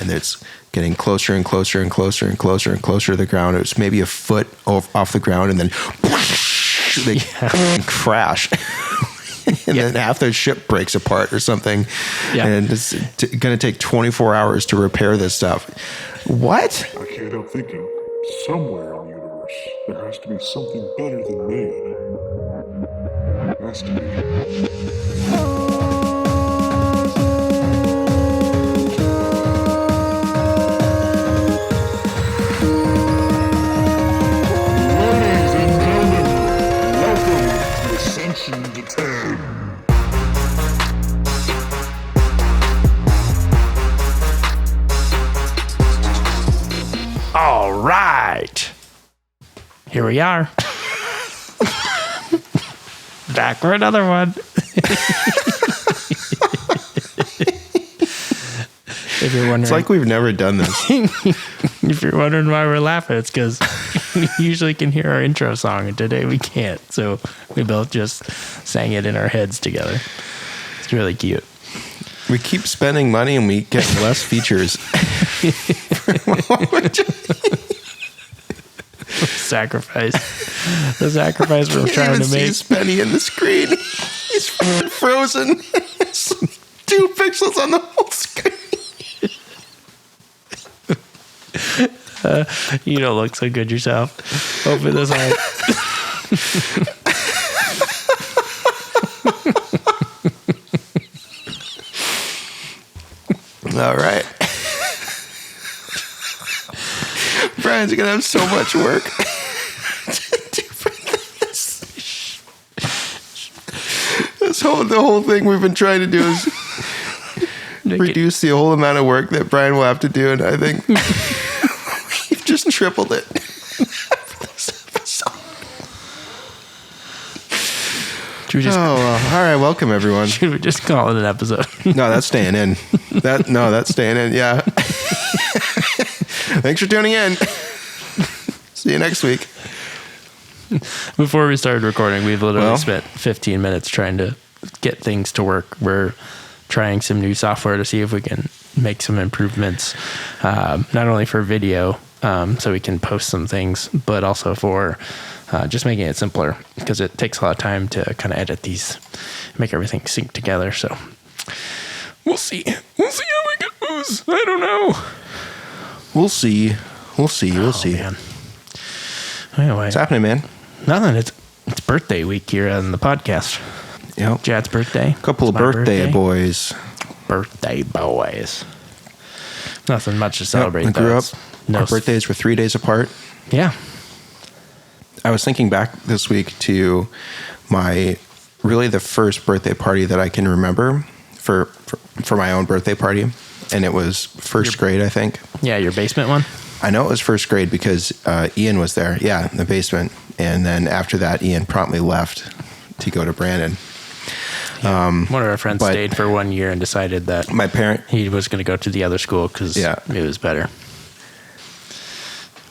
and it's getting closer and closer and closer and closer and closer to the ground. It was maybe a foot off the ground, and then they crash. And then half the ship breaks apart or something. Yeah. And it's going to take 24 hours to repair this stuff. What? I can't help thinking, somewhere in the universe, there has to be something better than man. Has to be. Ascension to 10. All right. Here we are. Back for another one. If you're wondering, it's like we've never done this. If you're wondering why we're laughing, it's because we usually can hear our intro song, and today we can't. So we both just sang it in our heads together. It's really cute. We keep spending money and we get less features. Sacrifice. The sacrifice we're trying to make. See Spenny in the screen. He's frozen. 2 pixels on the whole screen. You don't look so good yourself. Hopefully this all. All right. Bryan's gonna have so much work to do for this. The whole thing we've been trying to do is reduce the whole amount of work that Bryan will have to do, and I think we've just tripled it. All right. Welcome, everyone. Should we just call it an episode? No, that's staying in. That's staying in. Yeah. Thanks for tuning in. See you next week. Before we started recording, we've literally spent 15 minutes trying to get things to work. We're trying some new software to see if we can make some improvements, not only for video, so we can post some things, but also for just making it simpler, because it takes a lot of time to kind of edit these, make everything sync together. So we'll see. We'll see how it goes. I don't know. We'll see. We'll see. Man. Anyway, what's happening, man? Nothing. It's birthday week here on the podcast. Yep. Jad's birthday. Couple of birthday boys. Birthday boys. Nothing much to celebrate. I grew up. Our birthdays were 3 days apart. Yeah. I was thinking back this week to really the first birthday party that I can remember for my own birthday party. And it was first grade, I think. Yeah, your basement one? I know it was first grade because Ian was there. Yeah, in the basement. And then after that, Ian promptly left to go to Brandon. One of our friends stayed for 1 year and decided that he was going to go to the other school because it was better.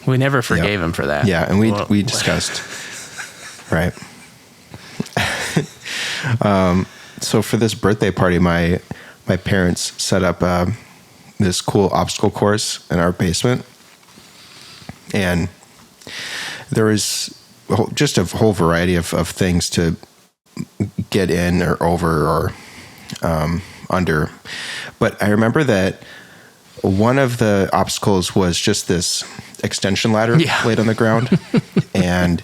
We never forgave him for that. Yeah, and we discussed. Right. So for this birthday party, my parents set up this cool obstacle course in our basement. And there was just a whole variety of things to get in or over or under. But I remember that one of the obstacles was just this extension ladder laid on the ground. And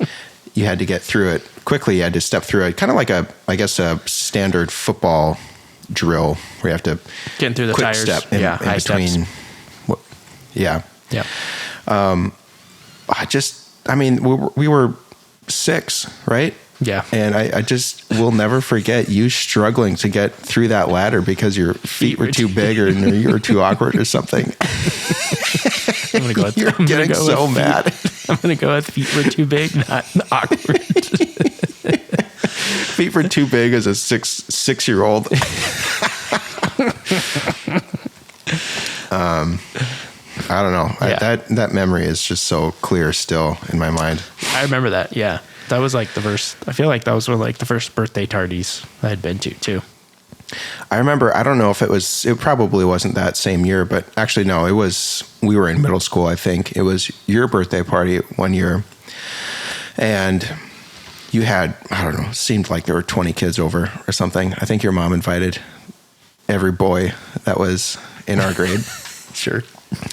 you had to get through it quickly. You had to step through it, kind of like a standard football drill where you have to get through the quick tires. Step in between. Yeah. We were 6, right? Yeah. And I just will never forget you struggling to get through that ladder because your feet were too big or you were too awkward or something. I'm going to go with You're getting so mad. I'm going to go with feet were too big, not awkward. Feet were too big as a six-year-old. I don't know. Yeah. That memory is just so clear still in my mind. I remember that. Yeah. That was like the first, I feel like that was one of like the first birthday tardies I had been to too. I remember, I don't know if it probably wasn't that same year, but actually, no, we were in middle school, I think. It was your birthday party one year. And you had, I don't know, it seemed like there were 20 kids over or something. I think your mom invited every boy that was in our grade. Sure.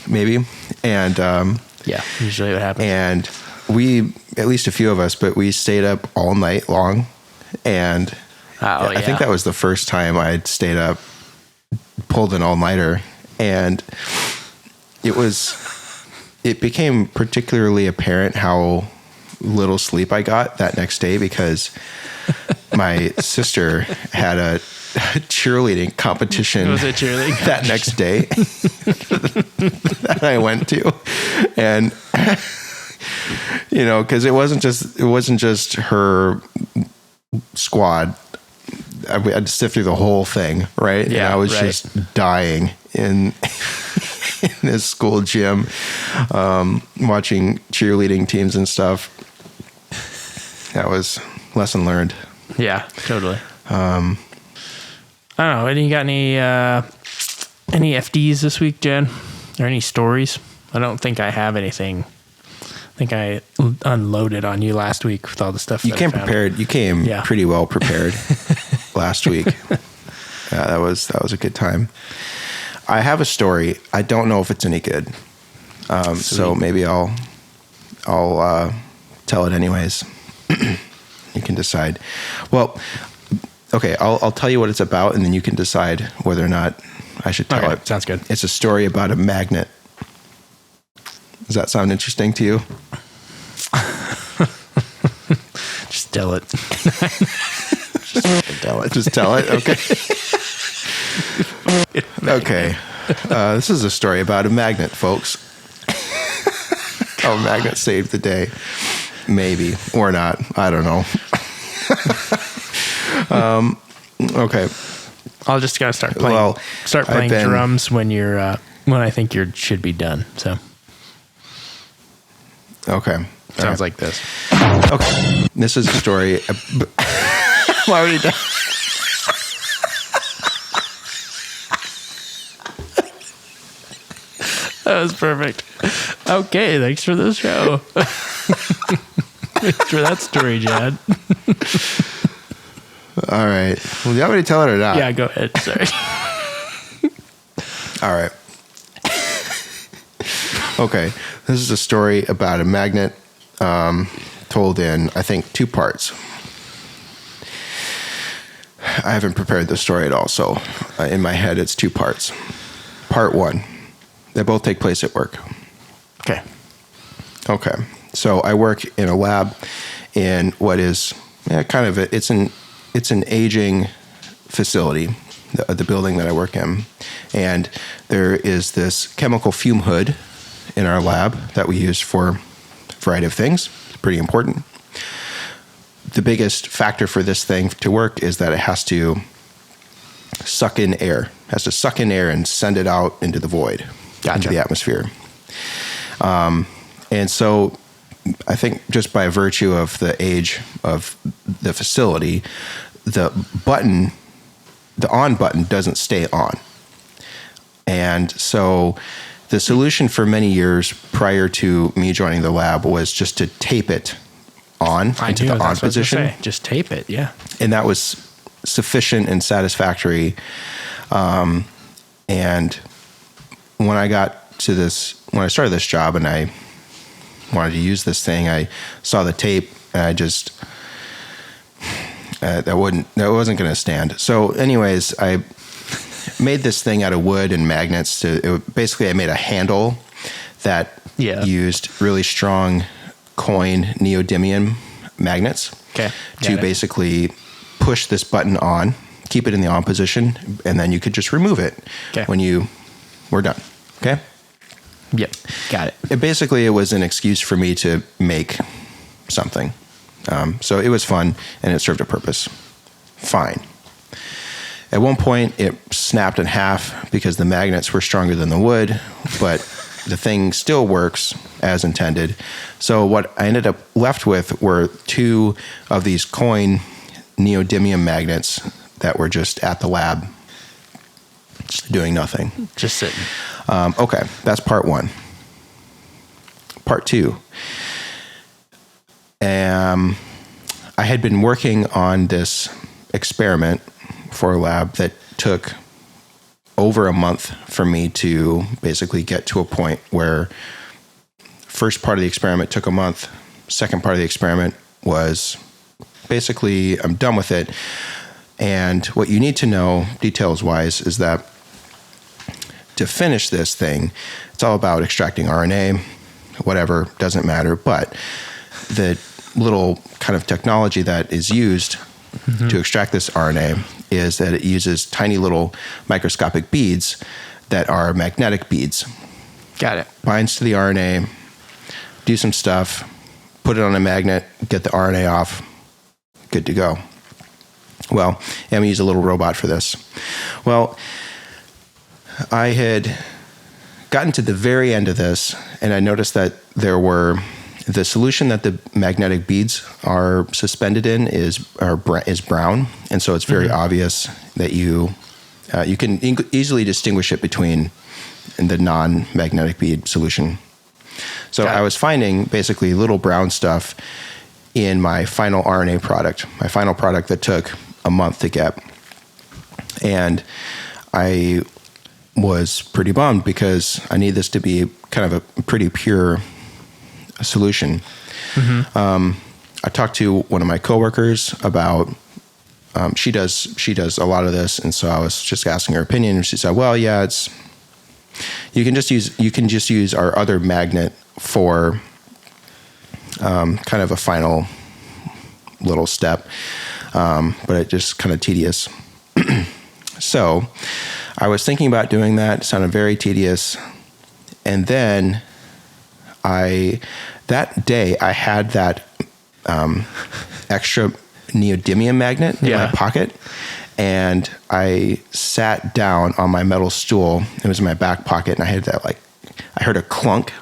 Maybe. And, yeah, usually what happens. And we, at least a few of us, but we stayed up all night long. And I think that was the first time I'd stayed up, pulled an all-nighter. And it became particularly apparent how little sleep I got that next day because my sister had a cheerleading competition that next day that I went to. And because it wasn't just her squad. I had to sift through the whole thing, right? Yeah, and I was just dying in this school gym, watching cheerleading teams and stuff. That was lesson learned. Yeah, totally. I don't know. You got any FDs this week, Jen? Or any stories? I don't think I have anything. I think I unloaded on you last week with all the stuff. You came prepared. You came pretty well prepared last week. That was a good time. I have a story. I don't know if it's any good. So maybe I'll tell it anyways. You can decide. Well, okay, I'll tell you what it's about, and then you can decide whether or not I should tell it. Sounds good. It's a story about a magnet. Does that sound interesting to you? Just tell it. Just tell it. Okay. Okay. This is a story about a magnet, folks. A magnet saved the day. Maybe. Or not. I don't know. Okay. I'll just gotta start playing. Well, start playing drums when you're when I think you should be done. So. Okay. Sounds like this. Okay. This is a story. I'm already done. That was perfect. Okay, thanks for the show. Thanks for that story, Jad. All right. Well, do you want me to tell it or not? Yeah, go ahead. Sorry. All right. Okay. This is a story about a magnet told in, I think, 2 parts. I haven't prepared the story at all, so in my head, it's 2 parts. Part 1. They both take place at work. Okay. Okay. So I work in a lab in what is kind of it's an aging facility, the building that I work in, and there is this chemical fume hood in our lab that we use for a variety of things. It's pretty important. The biggest factor for this thing to work is that it has to suck in air. It has to suck in air and send it out into the void, into the atmosphere. And so I think just by virtue of the age of the facility, the on button doesn't stay on. And so the solution for many years prior to me joining the lab was just to tape it on into the on position. Just tape it, yeah. And that was sufficient and satisfactory. And when I started this job and I wanted to use this thing, I saw the tape and I just that wasn't going to stand. So anyways, I made this thing out of wood and magnets. Basically, I made a handle that used really strong coin neodymium magnets to basically push this button on, keep it in the on position, and then you could just remove it when you were done. Okay? Yep. Got it. It was an excuse for me to make something. So it was fun and it served a purpose. Fine. At one point, it snapped in half because the magnets were stronger than the wood, but the thing still works as intended. So what I ended up left with were 2 of these coin neodymium magnets that were just at the lab doing nothing. Just sitting. Okay, that's part one. Part two. I had been working on this experiment for a lab that took over a month for me to basically get to a point where first part of the experiment took a month. Second part of the experiment was basically I'm done with it. And what you need to know details wise is that to finish this thing, it's all about extracting RNA, whatever, doesn't matter. But the little kind of technology that is used to extract this RNA is that it uses tiny little microscopic beads that are magnetic beads. Got it. Binds to the RNA, do some stuff, put it on a magnet, get the RNA off, good to go. Well, I'm going to use a little robot for this. Well, I had gotten to the very end of this, and I noticed that there were the solution that the magnetic beads are suspended in is brown, and so it's very obvious that you can easily distinguish it between the non-magnetic bead solution. So I was finding basically little brown stuff in my final RNA product, my final product that took a month to get, and I was pretty bummed because I need this to be kind of a pretty pure solution. I talked to one of my coworkers about she does a lot of this, and so I was just asking her opinion, and she said, "Well, yeah, you can just use our other magnet for kind of a final little step, but it just kind of tedious." So I was thinking about doing that. It sounded very tedious, and then that day I had that extra neodymium magnet in my pocket, and I sat down on my metal stool. It was in my back pocket, and I had that I heard a clunk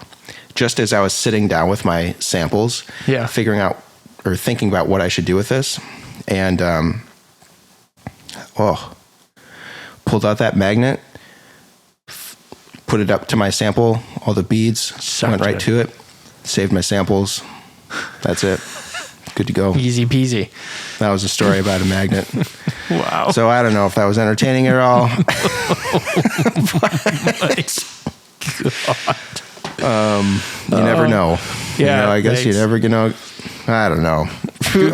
just as I was sitting down with my samples, figuring out or thinking about what I should do with this, and pulled out that magnet, put it up to my sample, all the beads, went right to it, saved my samples. That's it. Good to go. Easy peasy. That was a story about a magnet. Wow. So I don't know if that was entertaining at all. Oh my God. You never know. Yeah. I guess you never know. I don't know. You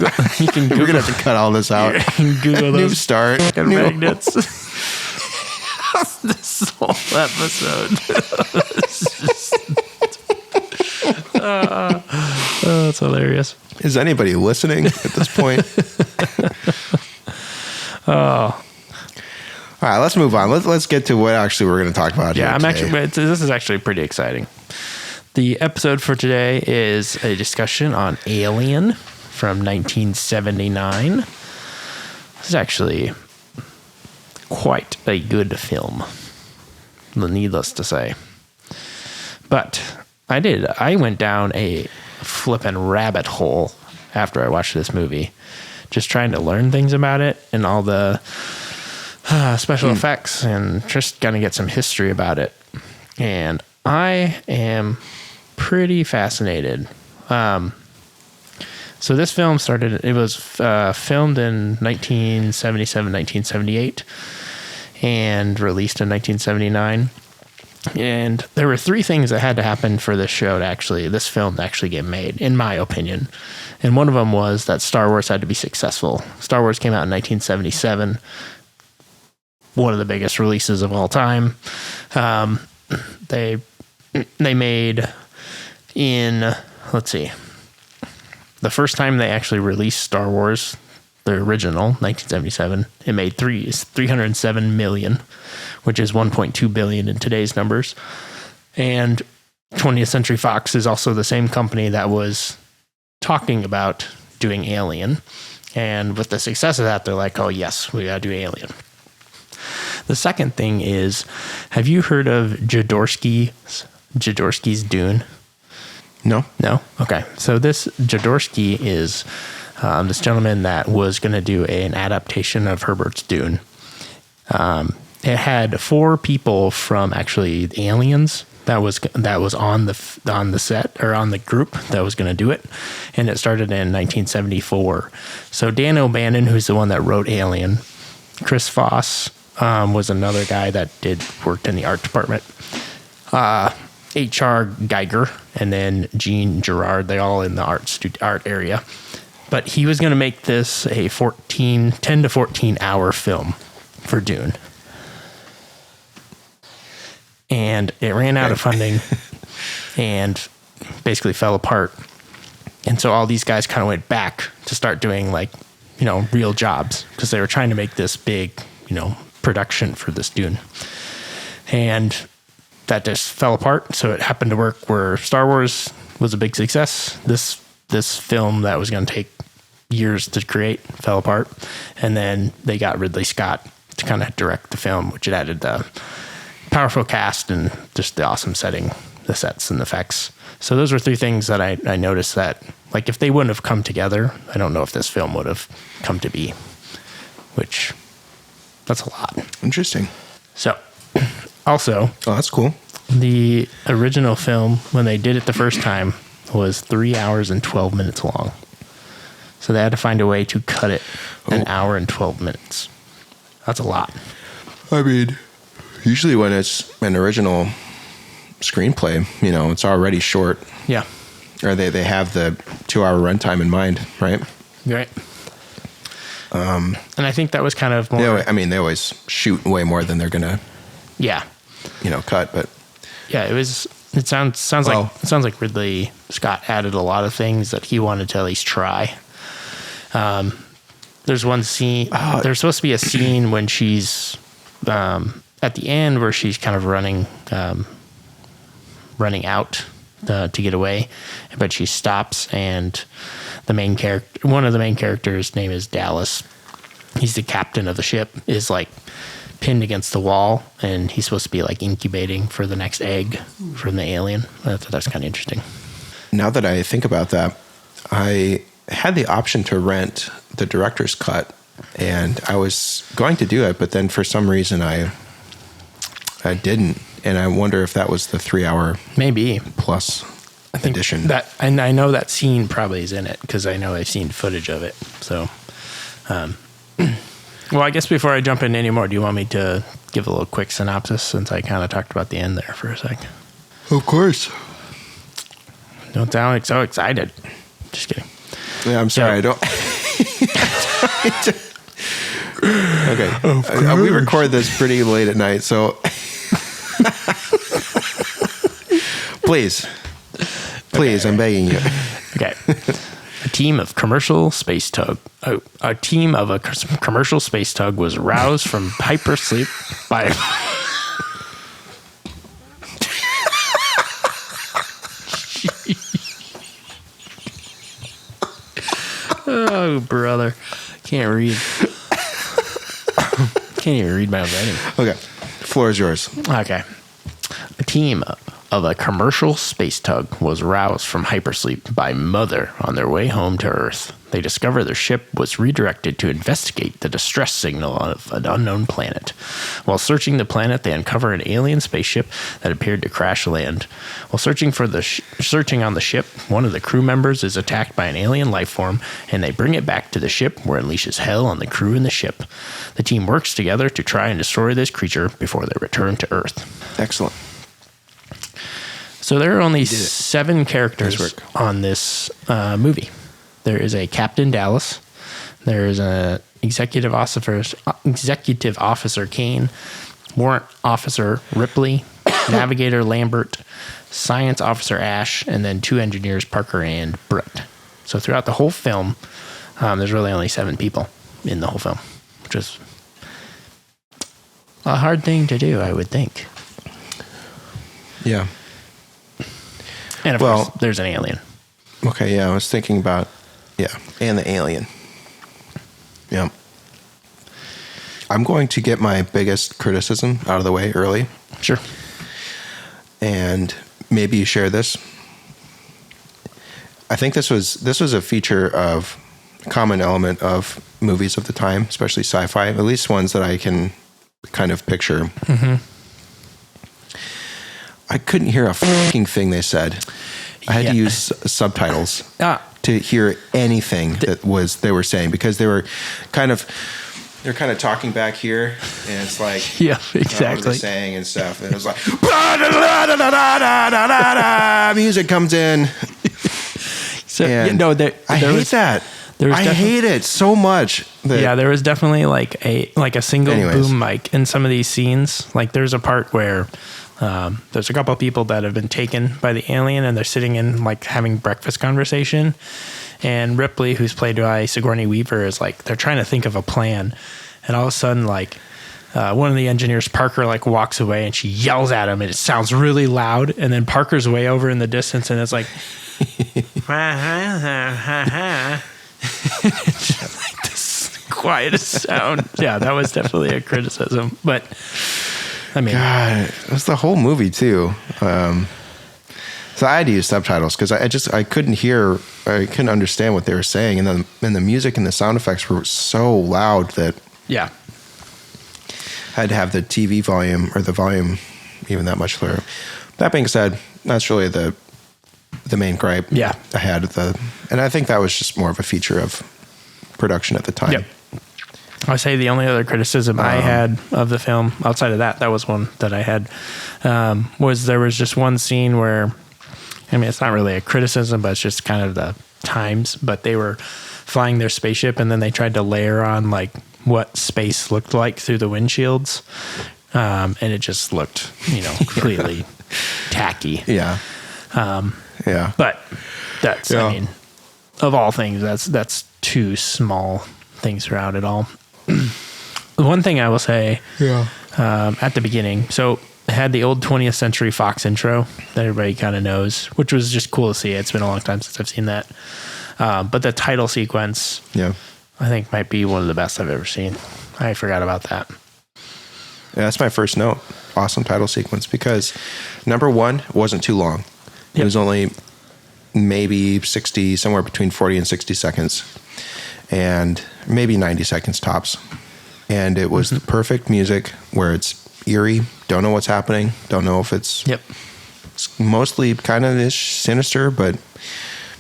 can We're gonna have to cut all this out. Google New those start. magnets. This whole episode. That's hilarious. Is anybody listening at this point? All right, let's move on. Let's get to what actually we're going to talk about. Yeah, here today. this is actually pretty exciting. The episode for today is a discussion on Alien from 1979. This is actually quite a good film, needless to say. But I went down a flippin' rabbit hole after I watched this movie, just trying to learn things about it and all the special effects, and just gonna get some history about it. And I am pretty fascinated. So this film it was filmed in 1977, 1978 and released in 1979. And there were three things that had to happen for this film to actually get made, in my opinion. And one of them was that Star Wars had to be successful. Star Wars came out in 1977, one of the biggest releases of all time. They made the first time they actually released Star Wars, the original, 1977, it made 307 million, which is 1.2 billion in today's numbers. And 20th Century Fox is also the same company that was talking about doing Alien. And with the success of that, they're like, oh yes, we gotta do Alien. The second thing is, have you heard of Jodorowsky's Dune? No. Okay. So this Jodorowsky is this gentleman that was going to do an adaptation of Herbert's Dune. It had 4 people from actually the Aliens that was on the set, or on the group that was going to do it, and it started in 1974. So Dan O'Bannon, who's the one that wrote Alien, Chris Foss was another guy that worked in the art department, H.R. Geiger, and then Gene Gerard. They all in the art area. But he was going to make this a 10 to 14 hour film for Dune. And it ran out of funding and basically fell apart. And so all these guys kind of went back to start doing real jobs, because they were trying to make this big, production for this Dune. And that just fell apart. So it happened to work where Star Wars was a big success. This film that was going to take years to create fell apart. And then they got Ridley Scott to kind of direct the film, which it added the powerful cast and just the awesome setting, the sets and the effects. So those were 3 things that I noticed that, if they wouldn't have come together, I don't know if this film would have come to be, which that's a lot. Interesting. So also, that's cool. The original film, when they did it the first time, was 3 hours and 12 minutes long. So they had to find a way to cut it an hour and 12 minutes. That's a lot. I mean, usually when it's an original screenplay, it's already short. Yeah. Or they have the 2-hour runtime in mind, right? Right. And I think that was kind of more... they always shoot way more than they're going to... Yeah. Cut, but... Yeah, it sounds like Ridley Scott added a lot of things that he wanted to at least try. There's one scene... there's supposed to be a scene when she's... at the end where she's kind of running out to get away, but she stops, and one of the main characters' name is Dallas. He's the captain of the ship, is pinned against the wall, and he's supposed to be incubating for the next egg from the alien. I thought that's kind of interesting. Now that I think about that, I had the option to rent the director's cut, and I was going to do it, but then for some reason I didn't, and I wonder if that was the 3-hour maybe plus edition. That, and I know that scene probably is in it, because I know I've seen footage of it. So, well, I guess before I jump in anymore, do you want me to give a little quick synopsis, since I kind of talked about the end there for a sec? Of course. Don't sound so excited. Just kidding. Yeah, I'm sorry. I don't. Okay. We record this pretty late at night, so please, okay. I'm begging you. Okay. A team of a commercial space tug was roused from hypersleep by oh, brother. Can't read. Can't even read my own writing. Okay. Floor is yours. Okay. A team of a commercial space tug was roused from hypersleep by Mother on their way home to Earth. They discover their ship was redirected to investigate the distress signal of an unknown planet. While searching the planet, they uncover an alien spaceship that appeared to crash land. While searching on the ship, one of the crew members is attacked by an alien life form, and they bring it back to the ship, where it unleashes hell on the crew and the ship. The team works together to try and destroy this creature before they return to Earth. Excellent. So there are only 7 characters on this movie. There is a Captain Dallas. There is an executive officer Kane, warrant officer Ripley, navigator Lambert, science officer Ash, and then 2 engineers, Parker and Brett. So throughout the whole film, there's really only 7 people in the whole film, which is a hard thing to do, I would think. Yeah. And of course, there's an alien. Okay, yeah, I was thinking about, and the alien. Yeah. I'm going to get my biggest criticism out of the way early. Sure. And maybe you share this. I think this was a feature of common element of movies of the time, especially sci-fi, at least ones that I can kind of picture. I couldn't hear a fucking thing they said. I had to use subtitles to hear anything they were saying, because they're kind of talking back here, and it's like, yeah, exactly, what are they saying and stuff, and it was like music comes in. So I hate that. I hate it so much. There was definitely like a single boom mic in some of these scenes. Like there's a part where there's a couple of people that have been taken by the alien, and they're sitting in like having breakfast conversation. And Ripley, who's played by Sigourney Weaver, is like, they're trying to think of a plan. And all of a sudden, like one of the engineers, Parker, like walks away, and she yells at him, and it sounds really loud. And then Parker's way over in the distance, and it's like, it's just like this quietest sound. Yeah, that was definitely a criticism. But I mean, God, that's the whole movie too. So I had to use subtitles because I couldn't understand what they were saying, and the music and the sound effects were so loud that I had to have the TV volume, or the volume even that much louder. That being said, that's really the main gripe I had and I think that was just more of a feature of production at the time. Yep. I say the only other criticism I had of the film, outside of that was one that I had, was there was just one scene where, I mean, it's not really a criticism, but it's just kind of the times, but they were flying their spaceship, and then they tried to layer on like what space looked like through the windshields. And it just looked, completely tacky. Yeah. But that's, I mean, of all things, that's two small things throughout it all. One thing I will say at the beginning, so it had the old 20th Century Fox intro that everybody kind of knows, which was just cool to see. It's been a long time since I've seen that. But the title sequence, I think might be one of the best I've ever seen. I forgot about that. Yeah, that's my first note. Awesome title sequence, because number one wasn't too long. It was only maybe 60, somewhere between 40 and 60 seconds, and maybe 90 seconds tops. And it was the perfect music where it's eerie, don't know what's happening, don't know if it's mostly kind of ish sinister, but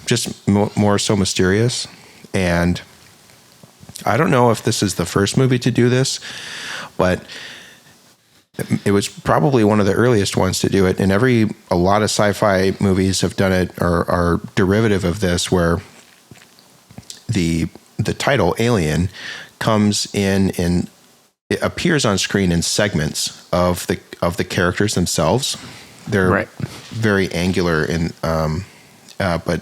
just more so mysterious. And I don't know if this is the first movie to do this, but it was probably one of the earliest ones to do it. And a lot of sci-fi movies have done it, or are derivative of this, where the title Alien comes in and it appears on screen in segments of the characters themselves. They're very angular but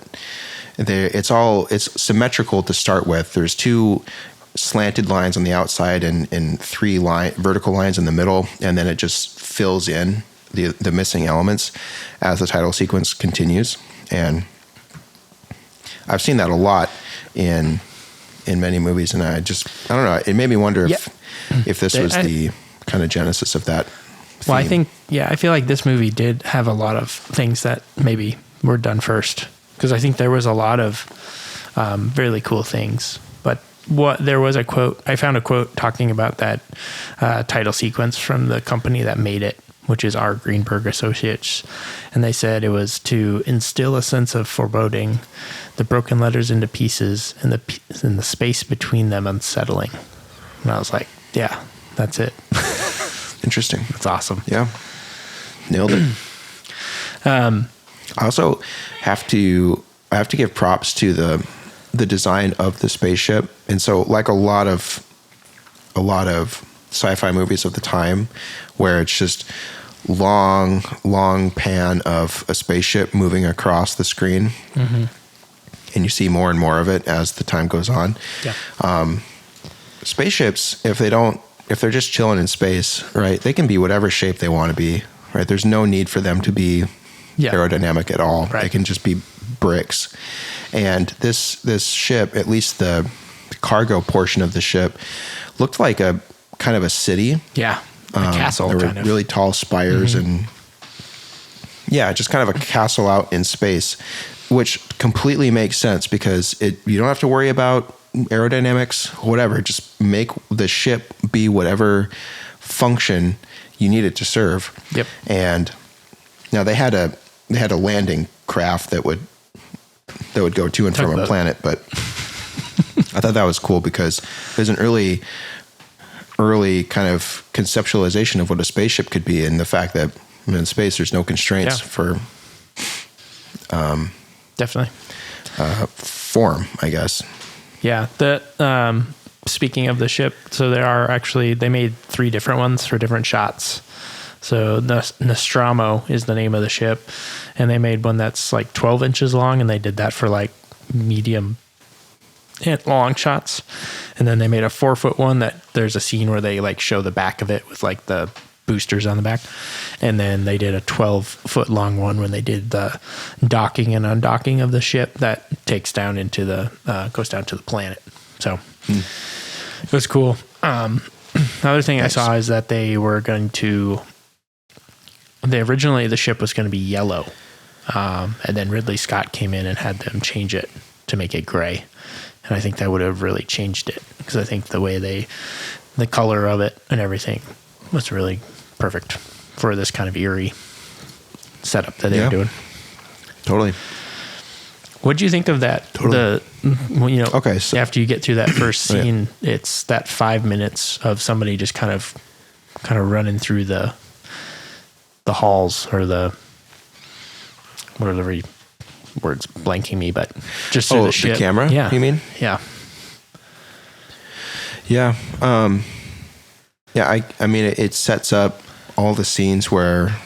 it's symmetrical to start with. There's two slanted lines on the outside and three vertical lines in the middle, and then it just fills in the missing elements as the title sequence continues. And I've seen that a lot in many movies, and I don't know, it made me wonder if this was the kind of genesis of that theme. Well, I feel like this movie did have a lot of things that maybe were done first, because I think there was a lot of really cool things. But there was a quote, I found a quote talking about that title sequence from the company that made it, which is R. Greenberg Associates. And they said it was to instill a sense of foreboding, the broken letters into pieces, and the space between them unsettling. And I was like, yeah, that's it. Interesting. That's awesome. Yeah. Nailed it. I also have to give props to the design of the spaceship. And so, like a lot of sci-fi movies of the time, where it's just long pan of a spaceship moving across the screen, and you see more and more of it as the time goes on. Spaceships, if they're just chilling in space, right, they can be whatever shape they want to be, right? There's no need for them to be aerodynamic at all. Right. They can just be bricks. And this ship, at least the cargo portion of the ship, looked like a kind of a city. Yeah, a castle. There were really tall spires and just kind of a castle out in space, which completely makes sense, because you don't have to worry about aerodynamics, whatever. Just make the ship be whatever function you need it to serve. Yep. And now they had a landing craft that would go to and from a planet, but I thought that was cool because there's an early kind of conceptualization of what a spaceship could be, and the fact that in space there's no constraints for definitely form, I guess. Yeah. Speaking of the ship, so they made 3 different ones for different shots. So Nostromo is the name of the ship, and they made one that's like 12 inches long, and they did that for like medium and long shots. And then they made a 4-foot one that there's a scene where they like show the back of it with like the boosters on the back. And then they did a 12-foot long one when they did the docking and undocking of the ship that takes down goes down to the planet. So it was cool. Another thing I saw is that originally the ship was going to be yellow. And then Ridley Scott came in and had them change it to make it gray. And I think that would have really changed it, because I think the color of it and everything was really perfect for this kind of eerie setup that they were doing. Totally. What do you think of that? Totally. Okay. So, after you get through that first scene, it's that 5 minutes of somebody just kind of running through the halls, or what are the words blanking me, but just through the ship. The camera? Yeah. You mean? Yeah. Yeah. I mean, it sets up all the scenes where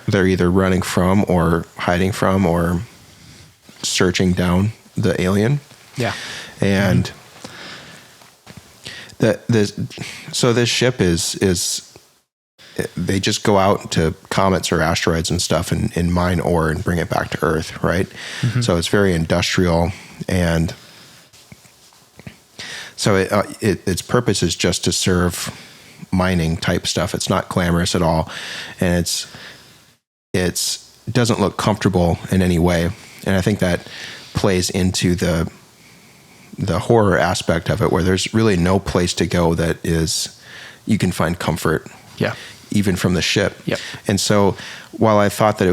they're either running from or hiding from or searching down the alien. Yeah. And so this ship is they just go out to comets or asteroids and stuff and mine ore and bring it back to Earth, right? Mm-hmm. So it's very industrial, and so its purpose is just to serve mining type stuff. It's not glamorous at all, and it doesn't look comfortable in any way. And I think that plays into the horror aspect of it, where there's really no place to go that is you can find comfort. Yeah. Even from the ship. Yep. And so while I thought that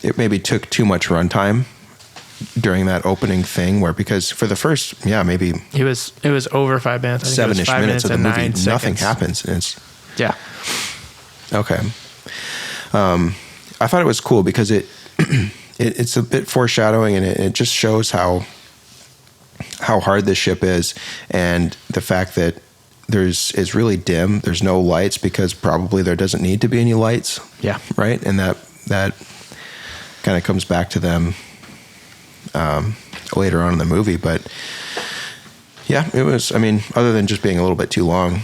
it maybe took too much runtime during that opening thing, because for the first, maybe it was over 5 minutes. I think 7-ish minutes of the movie, nothing seconds. happens. And it's okay. I thought it was cool because it's a bit foreshadowing, and it just shows how hard this ship is, and the fact that it's really dim. There's no lights because probably there doesn't need to be any lights. Yeah. Right. And that kind of comes back to them later on in the movie. But yeah, it was, other than just being a little bit too long.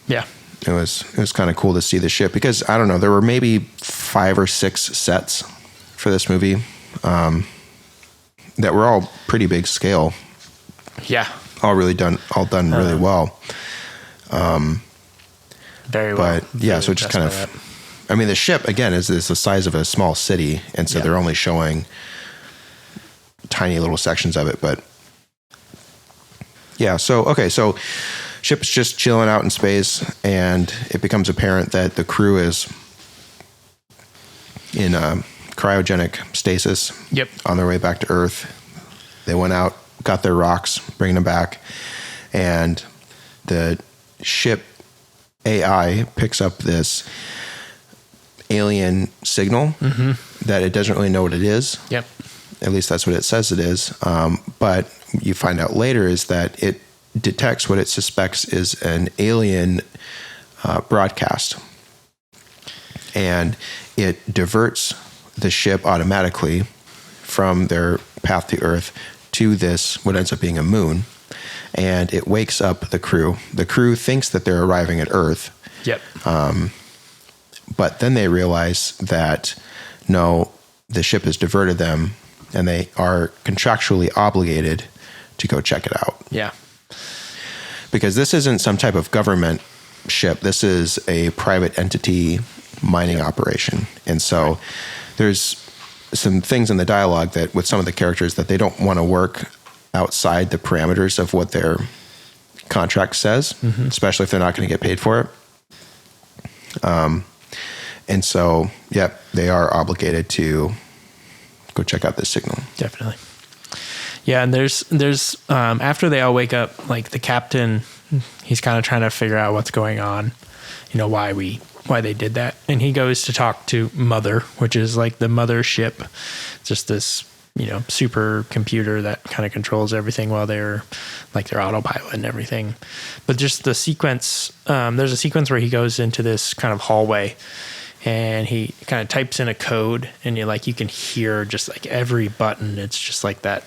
Yeah. It was kind of cool to see the ship, because I don't know, there were maybe 5 or 6 sets for this movie that were all pretty big scale. Yeah. All done really well. Very well. But yeah, so just kind of, the ship again is the size of a small city, and so they're only showing tiny little sections of it. But yeah, so ship's just chilling out in space, and it becomes apparent that the crew is in cryogenic stasis. Yep. On their way back to Earth. They went out, got their rocks, bringing them back, and the ship AI picks up this alien signal that it doesn't really know what it is. Yep. At least that's what it says it is. But you find out later is that it detects what it suspects is an alien broadcast. And it diverts the ship automatically from their path to Earth to this, what ends up being a moon. And it wakes up the crew. The crew thinks that they're arriving at Earth. Yep. But then they realize that, no, the ship has diverted them, and they are contractually obligated to go check it out. Yeah. Because this isn't some type of government ship. This is a private entity mining operation. And so there's some things in the dialogue that with some of the characters that they don't want to work outside the parameters of what their contract says, especially if they're not going to get paid for it. And so, yep, they are obligated to go check out this signal. Definitely. Yeah, and there's after they all wake up, like the captain, he's kind of trying to figure out what's going on, why they did that, and he goes to talk to Mother, which is like the mothership, just this super computer that kind of controls everything while they're like their autopilot and everything. But just the sequence, there's a sequence where he goes into this kind of hallway and he kind of types in a code, and you can hear just like every button. It's just like that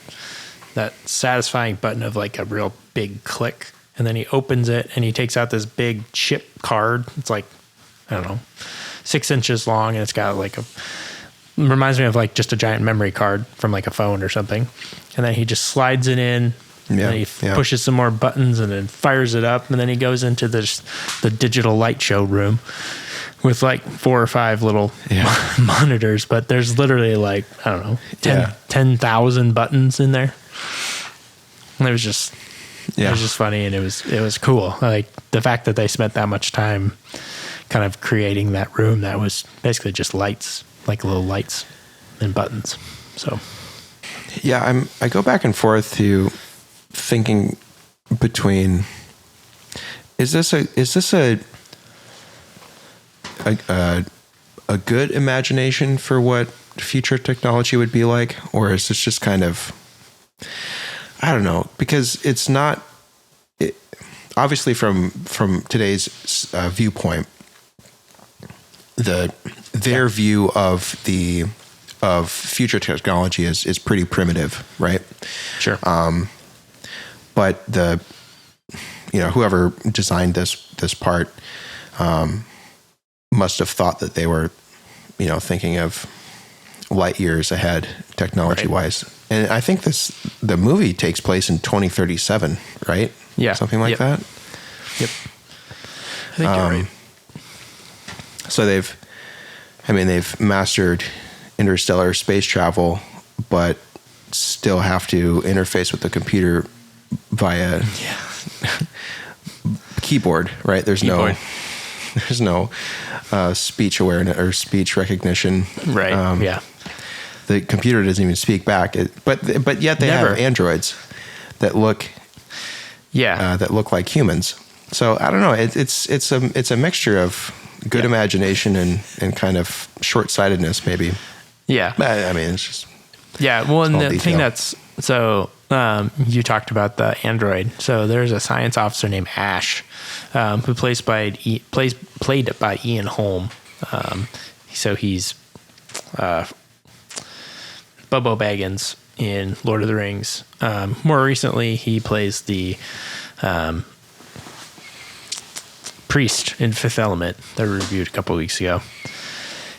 satisfying button of like a real big click. And then he opens it and he takes out this big chip card. It's like, I don't know, 6 inches long, and it's got like reminds me of like just a giant memory card from like a phone or something. And then he just slides it in, and then he pushes some more buttons and then fires it up. And then he goes into the digital light show room with like 4 or 5 little monitors, but there's literally like, I don't know, 10,000 buttons in there. And it was just funny, and it was cool. Like the fact that they spent that much time kind of creating that room that was basically just lights, like little lights and buttons. So yeah, I go back and forth to thinking between, is this a good imagination for what future technology would be like, or is this just kind of, I don't know, because it's not, obviously from today's viewpoint, their view of future technology is pretty primitive, right? Sure. But whoever designed this part must have thought that they were, thinking of light years ahead technology wise. And I think the movie takes place in 2037, right? Yeah. Something like that. Yep. I think you're right. So they've mastered interstellar space travel, but still have to interface with the computer via keyboard, right? There's no speech awareness or speech recognition. Right. The computer doesn't even speak back. But yet they have androids that look like humans. So I don't know. It's a mixture of good imagination and kind of short-sightedness, maybe. Yeah. I mean, it's just well, and the detail. thing that's so you talked about the android. So there's a science officer named Ash, who played by Ian Holm. So he's Bobo Baggins in Lord of the Rings. More recently, he plays the priest in Fifth Element that we reviewed a couple of weeks ago.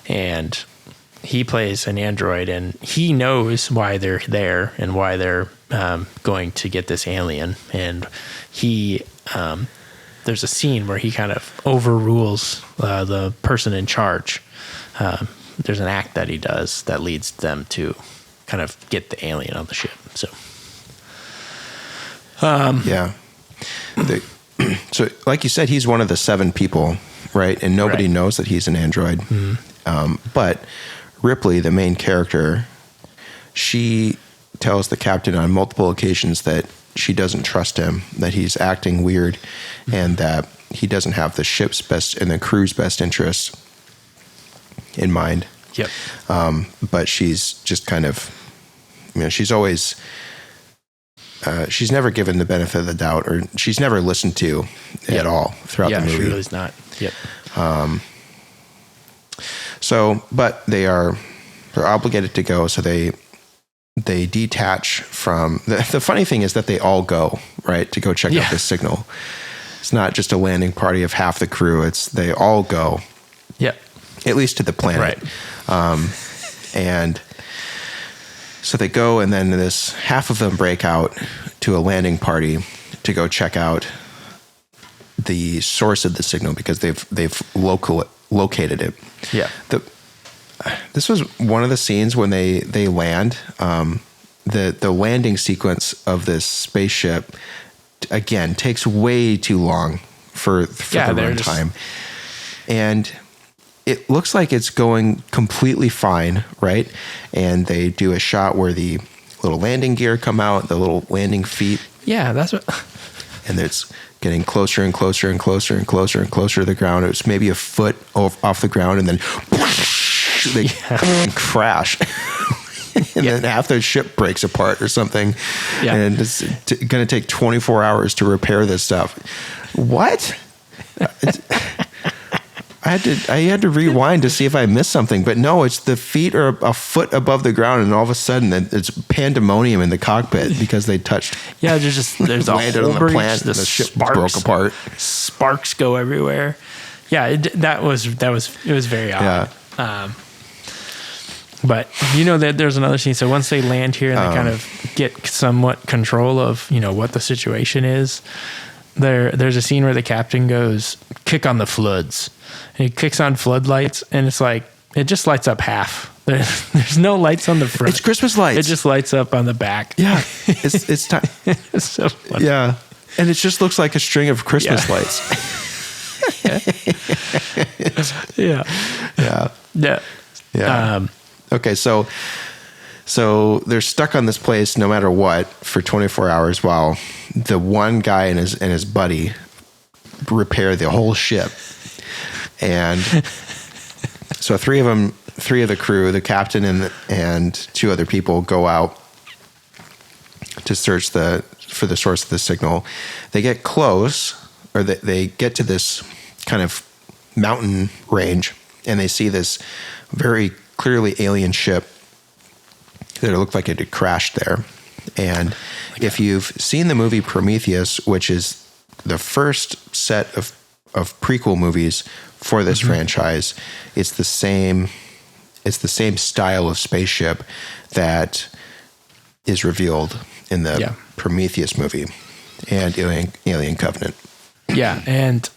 And he plays an android, and he knows why they're there and why they're going to get this alien. And he there's a scene where he kind of overrules the person in charge. There's an act that he does that leads them to kind of get the alien on the ship. So, so like you said, he's one of the 7 people, right? And nobody knows that he's an android. Mm-hmm. But Ripley, the main character, she tells the captain on multiple occasions that she doesn't trust him, that he's acting weird, and that he doesn't have the ship's best and the crew's best interests in mind. Yep. But she's just kind of, she's always, she's never given the benefit of the doubt, or she's never listened to at all throughout the movie. Yeah, she really's not. Yep. So, but they're obligated to go. So they detach from the funny thing is that they all go, right, to go check out this signal. It's not just a landing party of half the crew. They all go. Yep. At least to the planet. Right. And so they go, and then half of them break out to a landing party to go check out the source of the signal because they've located it. Yeah. This was one of the scenes when they land. the landing sequence of this spaceship again takes way too long for the runtime, and it looks like it's going completely fine, right? And they do a shot where the little landing gear come out, the little landing feet. Yeah, that's what. And it's getting closer and closer and closer and closer and closer to the ground. It was maybe a foot off the ground, and then they crash. And then half the ship breaks apart or something. Yeah. And it's going to take 24 hours to repair this stuff. What? I had to rewind to see if I missed something, but no, it's the feet are a foot above the ground, and all of a sudden it's pandemonium in the cockpit because they touched. Yeah, there's a whole breach. The ship broke apart. Sparks go everywhere. Yeah, it was very odd. Yeah. But that there's another scene. So once they land here and they kind of get somewhat control of what the situation is, there's a scene where the captain goes, "Kick on the floods." And he kicks on floodlights, and it's like it just lights up half. There's no lights on the front. It's Christmas lights. It just lights up on the back. Yeah, it's time. It's so funny. Yeah, and it just looks like a string of Christmas lights. Yeah. Okay, so they're stuck on this place no matter what for 24 hours while the one guy and his buddy repair the whole ship. And so three of the crew, the captain and two other people, go out to search for the source of the signal. They get close, or they get to this kind of mountain range, and they see this very clearly alien ship that looked like it had crashed there. And if you've seen the movie Prometheus, which is the first set of prequel movies for this franchise, it's the same style of spaceship that is revealed in the Prometheus movie and Alien Covenant. Yeah, and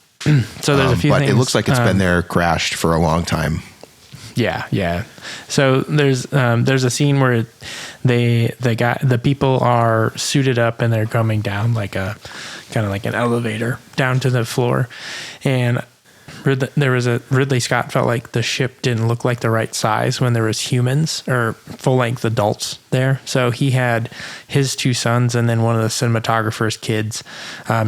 so there's a few things. But it looks like it's been there crashed for a long time. Yeah. So there's a scene where the people are suited up and they're coming down like an elevator down to the floor, and Ridley Scott felt like the ship didn't look like the right size when there was humans or full length adults there. So he had his two sons and then one of the cinematographer's kids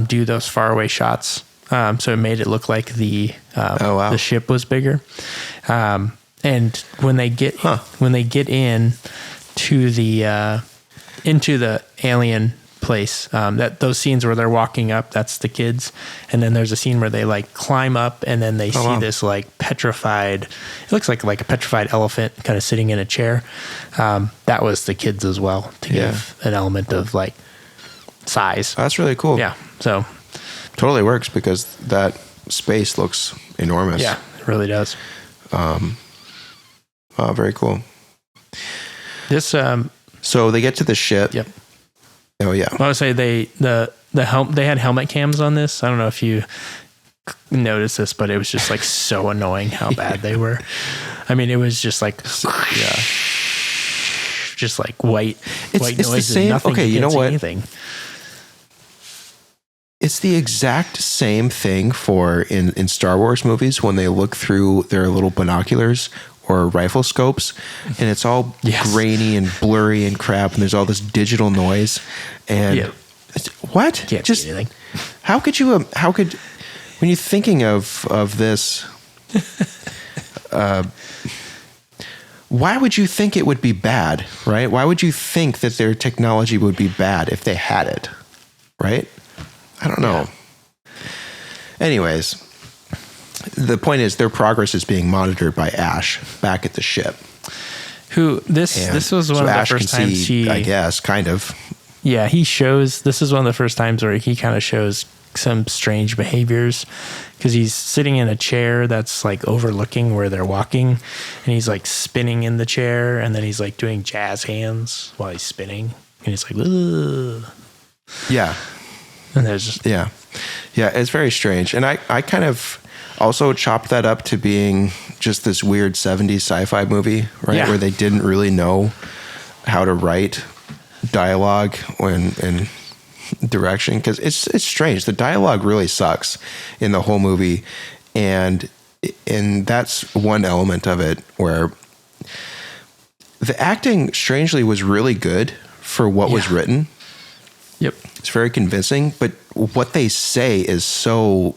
do those faraway shots. So it made it look like the ship was bigger. And when they get in to the into the alien place, that those scenes where they're walking up, that's the kids, and then there's a scene where they like climb up and then they see this like petrified. It looks like a petrified elephant kind of sitting in a chair. That was the kids as well to give an element of like size. That's really cool. Yeah, so totally works because that space looks enormous. Yeah, it really does. Oh, very cool. This so they get to the ship. Yep. Oh yeah. I would say they had helmet cams on this. I don't know if you noticed this, but it was just like so annoying how bad they were. I mean, it was just like just like white noise. The same. Nothing. Okay, you know what? Anything. It's the exact same thing for in Star Wars movies when they look through their little binoculars or rifle scopes, and it's all grainy and blurry and crap, and there's all this digital noise. And what? Can't see anything. How could when you're thinking of this, why would you think it would be bad, right? Why would you think that their technology would be bad if they had it, right? I don't know. Anyways, the point is their progress is being monitored by Ash back at the ship. This was one of the Ash first can times see, I guess, kind of. Yeah, this is one of the first times where he kind of shows some strange behaviors because he's sitting in a chair that's like overlooking where they're walking, and he's like spinning in the chair, and then he's like doing jazz hands while he's spinning, and he's like, ugh. Yeah. And there's just yeah, it's very strange, and I kind of also chopped that up to being just this weird 70s sci-fi movie, right? Yeah. Where they didn't really know how to write dialogue and direction, because it's strange. The dialogue really sucks in the whole movie, and that's one element of it where the acting strangely was really good for what was written. Yep. It's very convincing, but what they say is so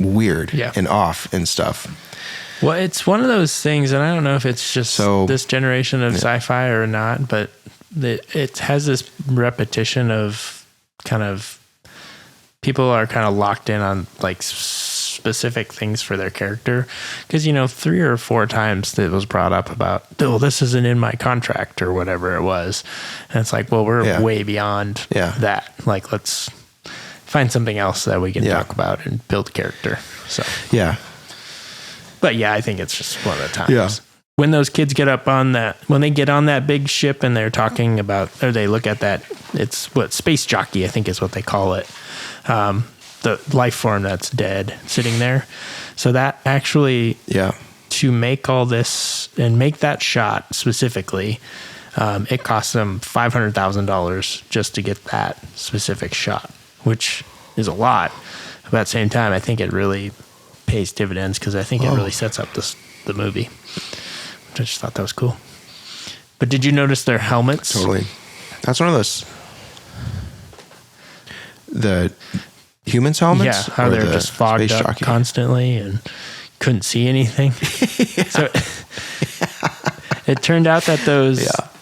weird and off and stuff. Well, it's one of those things, and I don't know if it's just this generation of sci-fi or not, but it has this repetition of kind of people are kind of locked in on like specific things for their character. Because, 3 or 4 times it was brought up about, oh, this isn't in my contract or whatever it was. And it's like, well, we're way beyond that. Like, let's find something else that we can talk about and build character. So, But I think it's just one of the times. Yeah. When those kids get up on when they get on that big ship and they're talking about, or they look at that, it's space jockey, I think is what they call it. The life form that's dead sitting there. So that actually, to make all this and make that shot specifically, it cost them $500,000 just to get that specific shot, which is a lot. But at the same time, I think it really pays dividends because I think it really sets up the movie. I just thought that was cool. But did you notice their helmets? Totally. That's one of those. The humans' helmets? Yeah, how they're just fogged up constantly and couldn't see anything. So it turned out that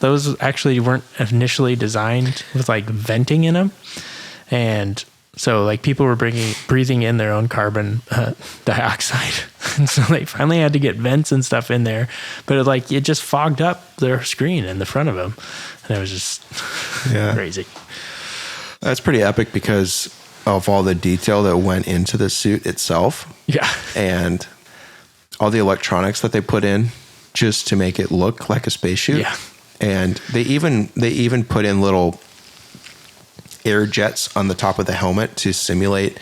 those actually weren't initially designed with like venting in them. And so like people were breathing in their own carbon dioxide. And so they finally had to get vents and stuff in there, but it just fogged up their screen in the front of them. And it was just crazy. That's pretty epic because of all the detail that went into the suit itself. Yeah. And all the electronics that they put in just to make it look like a spacesuit. Yeah. And they even put in little air jets on the top of the helmet to simulate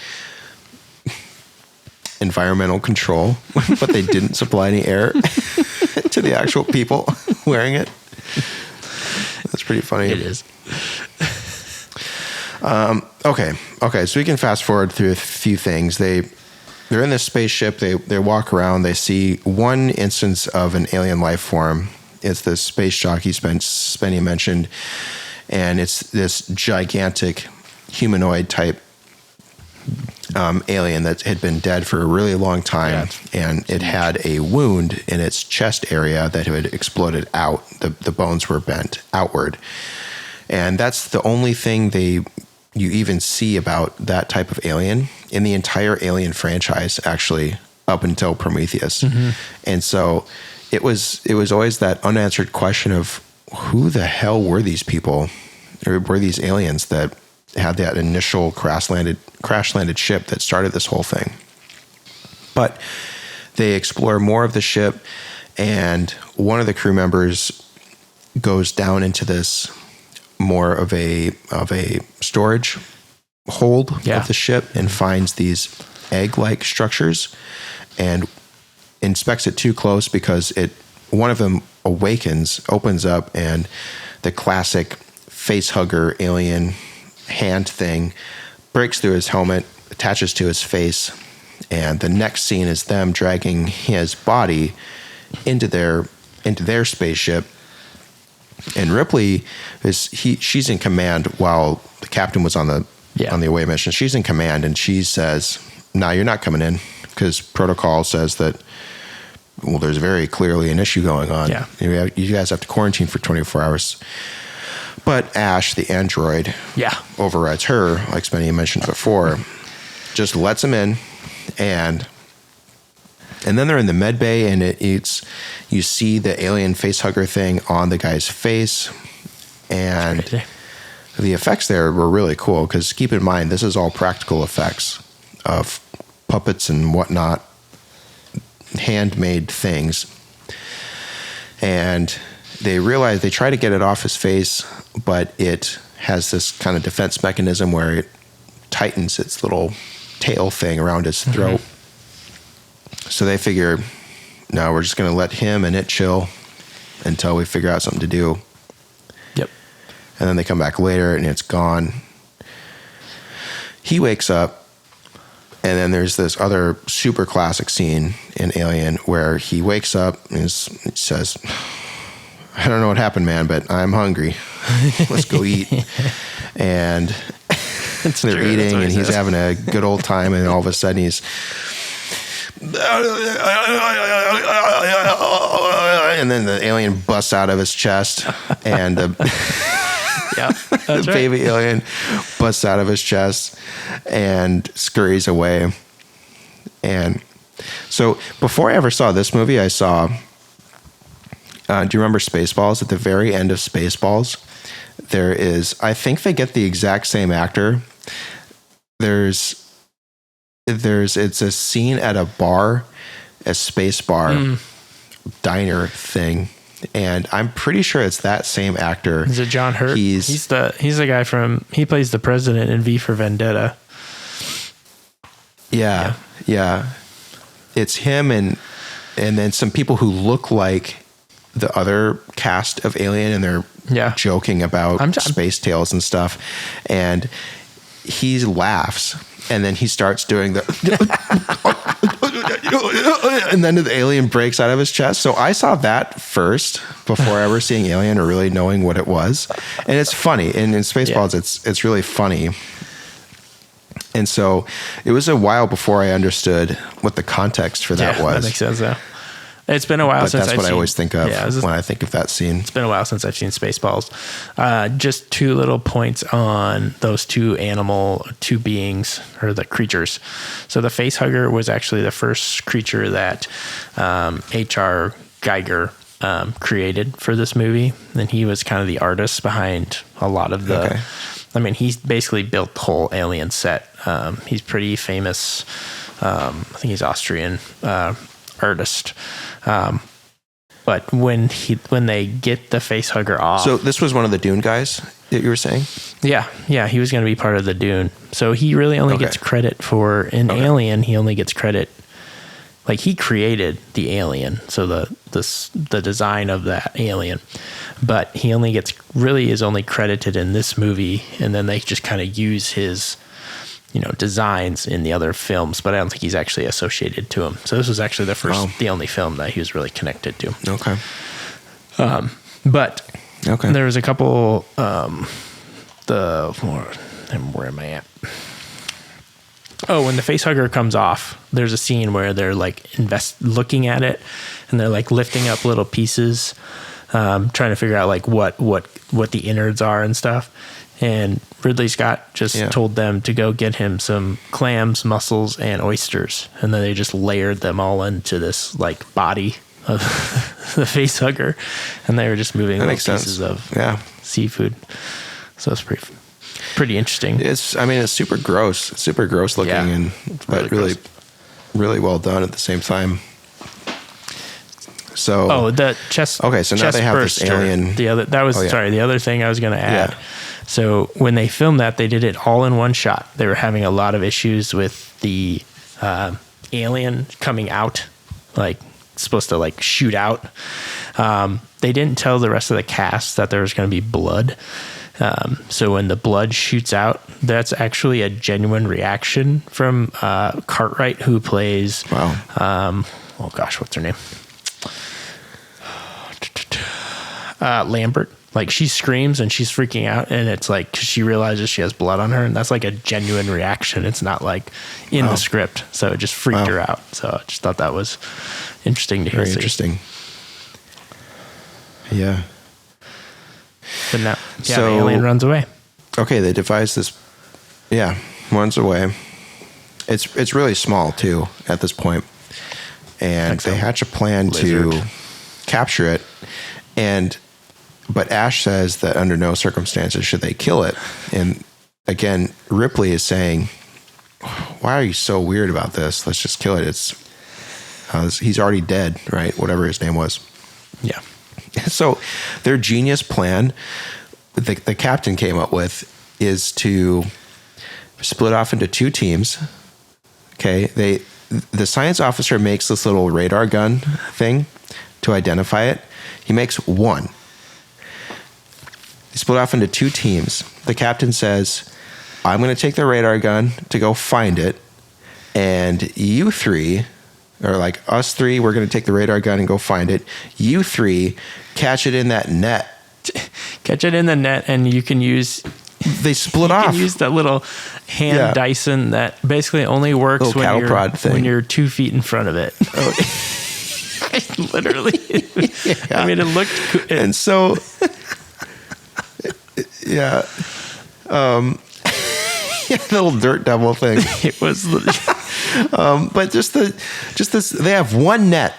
environmental control, but they didn't supply any air to the actual people wearing it. That's pretty funny. It is. Okay. So we can fast forward through a few things. They're in this spaceship. They walk around. They see one instance of an alien life form. It's the space jockey Spenny mentioned, and it's this gigantic humanoid type alien that had been dead for a really long time, and it had a wound in its chest area that had exploded out. The bones were bent outward, and that's the only thing you even see about that type of alien in the entire Alien franchise, actually, up until Prometheus. Mm-hmm. And so it was always that unanswered question of who the hell were these people, or were these aliens that had that initial crash landed ship that started this whole thing. But they explore more of the ship, and one of the crew members goes down into this more of a storage hold of the ship and finds these egg-like structures and inspects it too close because one of them opens up, and the classic face hugger alien hand thing breaks through his helmet, attaches to his face, and the next scene is them dragging his body into their spaceship. And Ripley she's in command while the captain was on the away mission. She's in command, and she says, "No, you're not coming in because protocol says that. Well, there's very clearly an issue going on. Yeah. You guys have to quarantine for 24 hours." But Ash, the android, overrides her, like Spenny mentioned before, just lets him in, and then they're in the med bay, and you see the alien face hugger thing on the guy's face, and the effects there were really cool because keep in mind this is all practical effects of puppets and whatnot, handmade things, and they try to get it off his face, but it has this kind of defense mechanism where it tightens its little tail thing around his throat. Mm-hmm. So they figure, no, we're just going to let him and it chill until we figure out something to do. Yep. and then they come back later and it's gone. He wakes up, and then there's this other super classic scene in Alien where he wakes up and he says, I don't know what happened, man, but I'm hungry. Let's go eat. And they're eating, and he's having a good old time, and all of a sudden he's... And then the alien busts out of his chest, and the baby alien busts out of his chest and scurries away. And so before I ever saw this movie, I saw, do you remember Spaceballs? At the very end of Spaceballs, there is, I think they get the exact same actor. It's a scene at a bar, a space bar diner thing. And I'm pretty sure it's that same actor. Is it John Hurt? He's the guy he plays the president in V for Vendetta. Yeah. It's him and then some people who look like the other cast of Alien, and they're joking about space tales and stuff. And he laughs, and then he starts doing the and then the alien breaks out of his chest. So I saw that first before ever seeing Alien or really knowing what it was. And it's funny. And in Spaceballs, it's really funny. And so it was a while before I understood what the context for that was. That makes sense, though. It's been a while since that's what I always think of when I think of that scene. It's been a while since I've seen Spaceballs. Just two little points on those two beings, or the creatures. So the facehugger was actually the first creature that H.R. Geiger created for this movie. And he was kind of the artist behind a lot of the... Okay. I mean, he's basically built the whole Alien set. He's pretty famous. I think he's Austrian artist. But when they get the facehugger off... So this was one of the Dune guys that you were saying? Yeah, he was going to be part of the Dune. So he really only gets credit for... In Alien, he only gets credit... Like, he created the alien, so the design of that alien. But he only is only credited in this movie, and then they just kind of use his... designs in the other films, but I don't think he's actually associated to him. So this was actually the only film that he was really connected to. Okay. But there was a couple, where am I at? Oh, when the facehugger comes off, there's a scene where they're like looking at it, and they're like lifting up little pieces, trying to figure out like what the innards are and stuff. And Ridley Scott just told them to go get him some clams, mussels, and oysters. And then they just layered them all into this like body of the facehugger. And they were just moving little pieces of seafood. So it's pretty interesting. It's super gross. It's super gross looking, but really well done at the same time. So the chest. Okay, so now they have this alien. The other thing I was going to add. Yeah. So when they filmed that, they did it all in one shot. They were having a lot of issues with the alien coming out, like supposed to like shoot out. They didn't tell the rest of the cast that there was going to be blood. So when the blood shoots out, that's actually a genuine reaction from Cartwright, who plays. Wow. What's her name? Lambert. Like, she screams and she's freaking out, and it's like, 'cause she realizes she has blood on her, and that's like a genuine reaction. It's not like in the script. So it just freaked her out. So I just thought that was interesting to hear. Very interesting. Yeah. But now, the alien runs away. Okay, they devise this. Yeah, runs away. It's really small too at this point, and they hatch a plan to capture it. But Ash says that under no circumstances should they kill it. And again, Ripley is saying, "Why are you so weird about this? Let's just kill it. He's already dead, right? Whatever his name was." Yeah. So their genius plan, the captain came up with, is to split off into two teams. Okay. The science officer makes this little radar gun thing to identify it. He makes one. He's split off into two teams. The captain says, I'm going to take the radar gun to go find it. And you three, or like us three, we're going to take the radar gun and go find it. You three catch it in that net. Catch it in the net, and you can use... They split off. You can use that little hand Dyson that basically only works when you're 2 feet in front of it. Oh. Literally. I mean, it looked cool. And so, little dirt devil thing. It was, but just this, they have one net.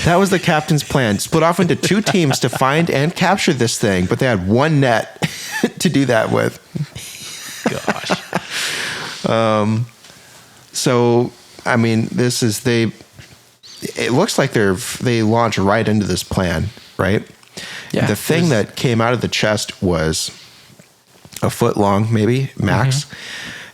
That was the captain's plan. Split off into 2 teams to find and capture this thing, but they had one net to do that with. Gosh. So, I mean, it looks like they launch right into this plan, right? Yeah. The thing that came out of the chest was a foot long, maybe max. Mm-hmm.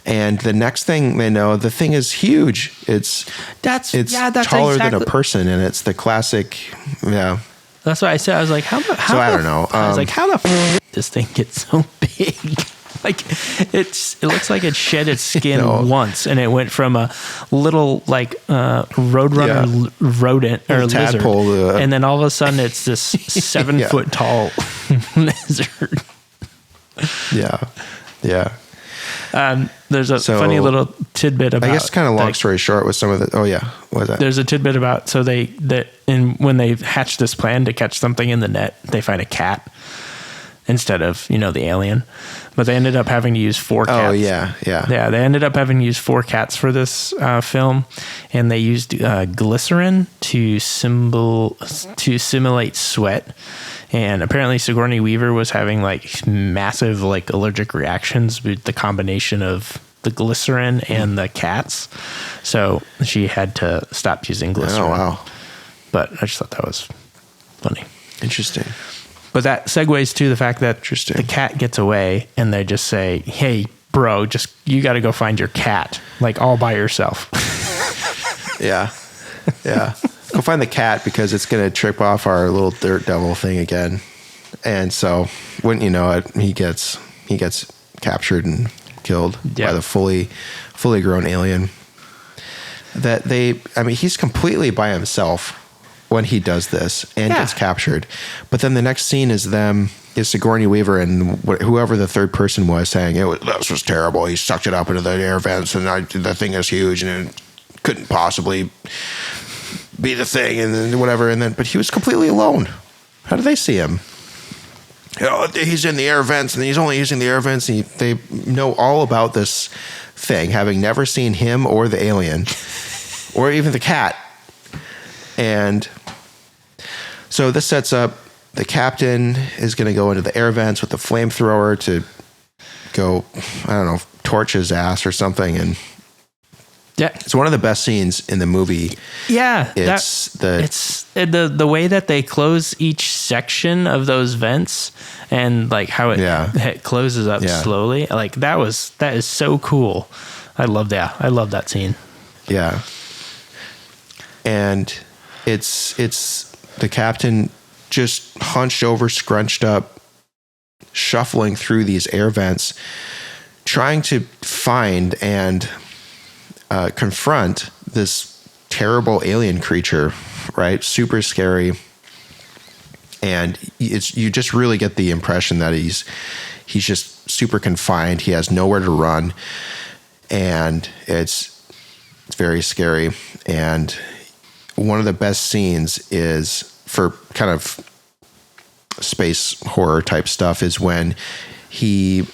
And the next thing they know, the thing is huge. It's taller than a person, and it's the classic. Yeah, that's what I said. I was like, how I don't know. I was like, how the f- this thing gets so big? Like, it looks like it shed its skin once, and it went from a little like roadrunner rodent or tadpole, lizard, and then all of a sudden it's this 7 foot tall lizard. Yeah. There's a funny little tidbit about. I guess kind of long story short with some of the. Oh yeah, what was that? There's a tidbit about when they hatch this plan to catch something in the net, they find a cat instead of the alien, but they ended up having to use 4 cats. Oh yeah. They ended up having to use 4 cats for this film, and they used glycerin to simulate sweat. And apparently Sigourney Weaver was having like massive like allergic reactions with the combination of the glycerin and the cats. So she had to stop using glycerin. Oh, wow. But I just thought that was funny. Interesting. But that segues to the fact that the cat gets away and they just say, hey, bro, you got to go find your cat, like all by yourself. Yeah. Go find the cat because it's going to trip off our little dirt devil thing again. And so, wouldn't you know it, he gets captured and killed by the fully grown alien. He's completely by himself when he does this and gets captured. But then the next scene is Sigourney Weaver and whoever the third person was saying, this was terrible. He sucked it up into the air vents and the thing is huge and it couldn't possibly be the thing and then whatever. But he was completely alone. How do they see him? He's in the air vents and he's only using the air vents. And they know all about this thing, having never seen him or the alien or even the cat. And so this sets up the captain is going to go into the air vents with the flamethrower to go, I don't know, torch his ass or something. And it's one of the best scenes in the movie. Yeah, it's the way that they close each section of those vents and like how it closes up slowly. Like that is so cool. I love that scene. Yeah, and it's the captain just hunched over, scrunched up, shuffling through these air vents, trying to find and confront this terrible alien creature, right? Super scary. And you just really get the impression that he's just super confined. He has nowhere to run. And it's very scary. And one of the best scenes is for kind of space horror type stuff is when he's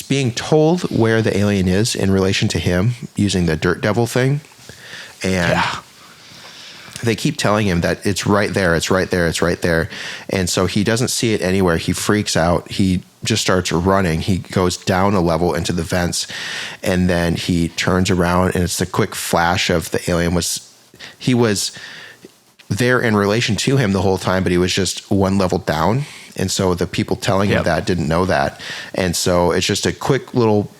being told where the alien is in relation to him using the dirt devil thing. And they keep telling him that it's right there, it's right there, it's right there. And so he doesn't see it anywhere. He freaks out. He just starts running. He goes down a level into the vents and then he turns around and it's the quick flash of the alien he was there in relation to him the whole time, but he was just one level down. And so the people telling him that didn't know that. And so it's just a quick little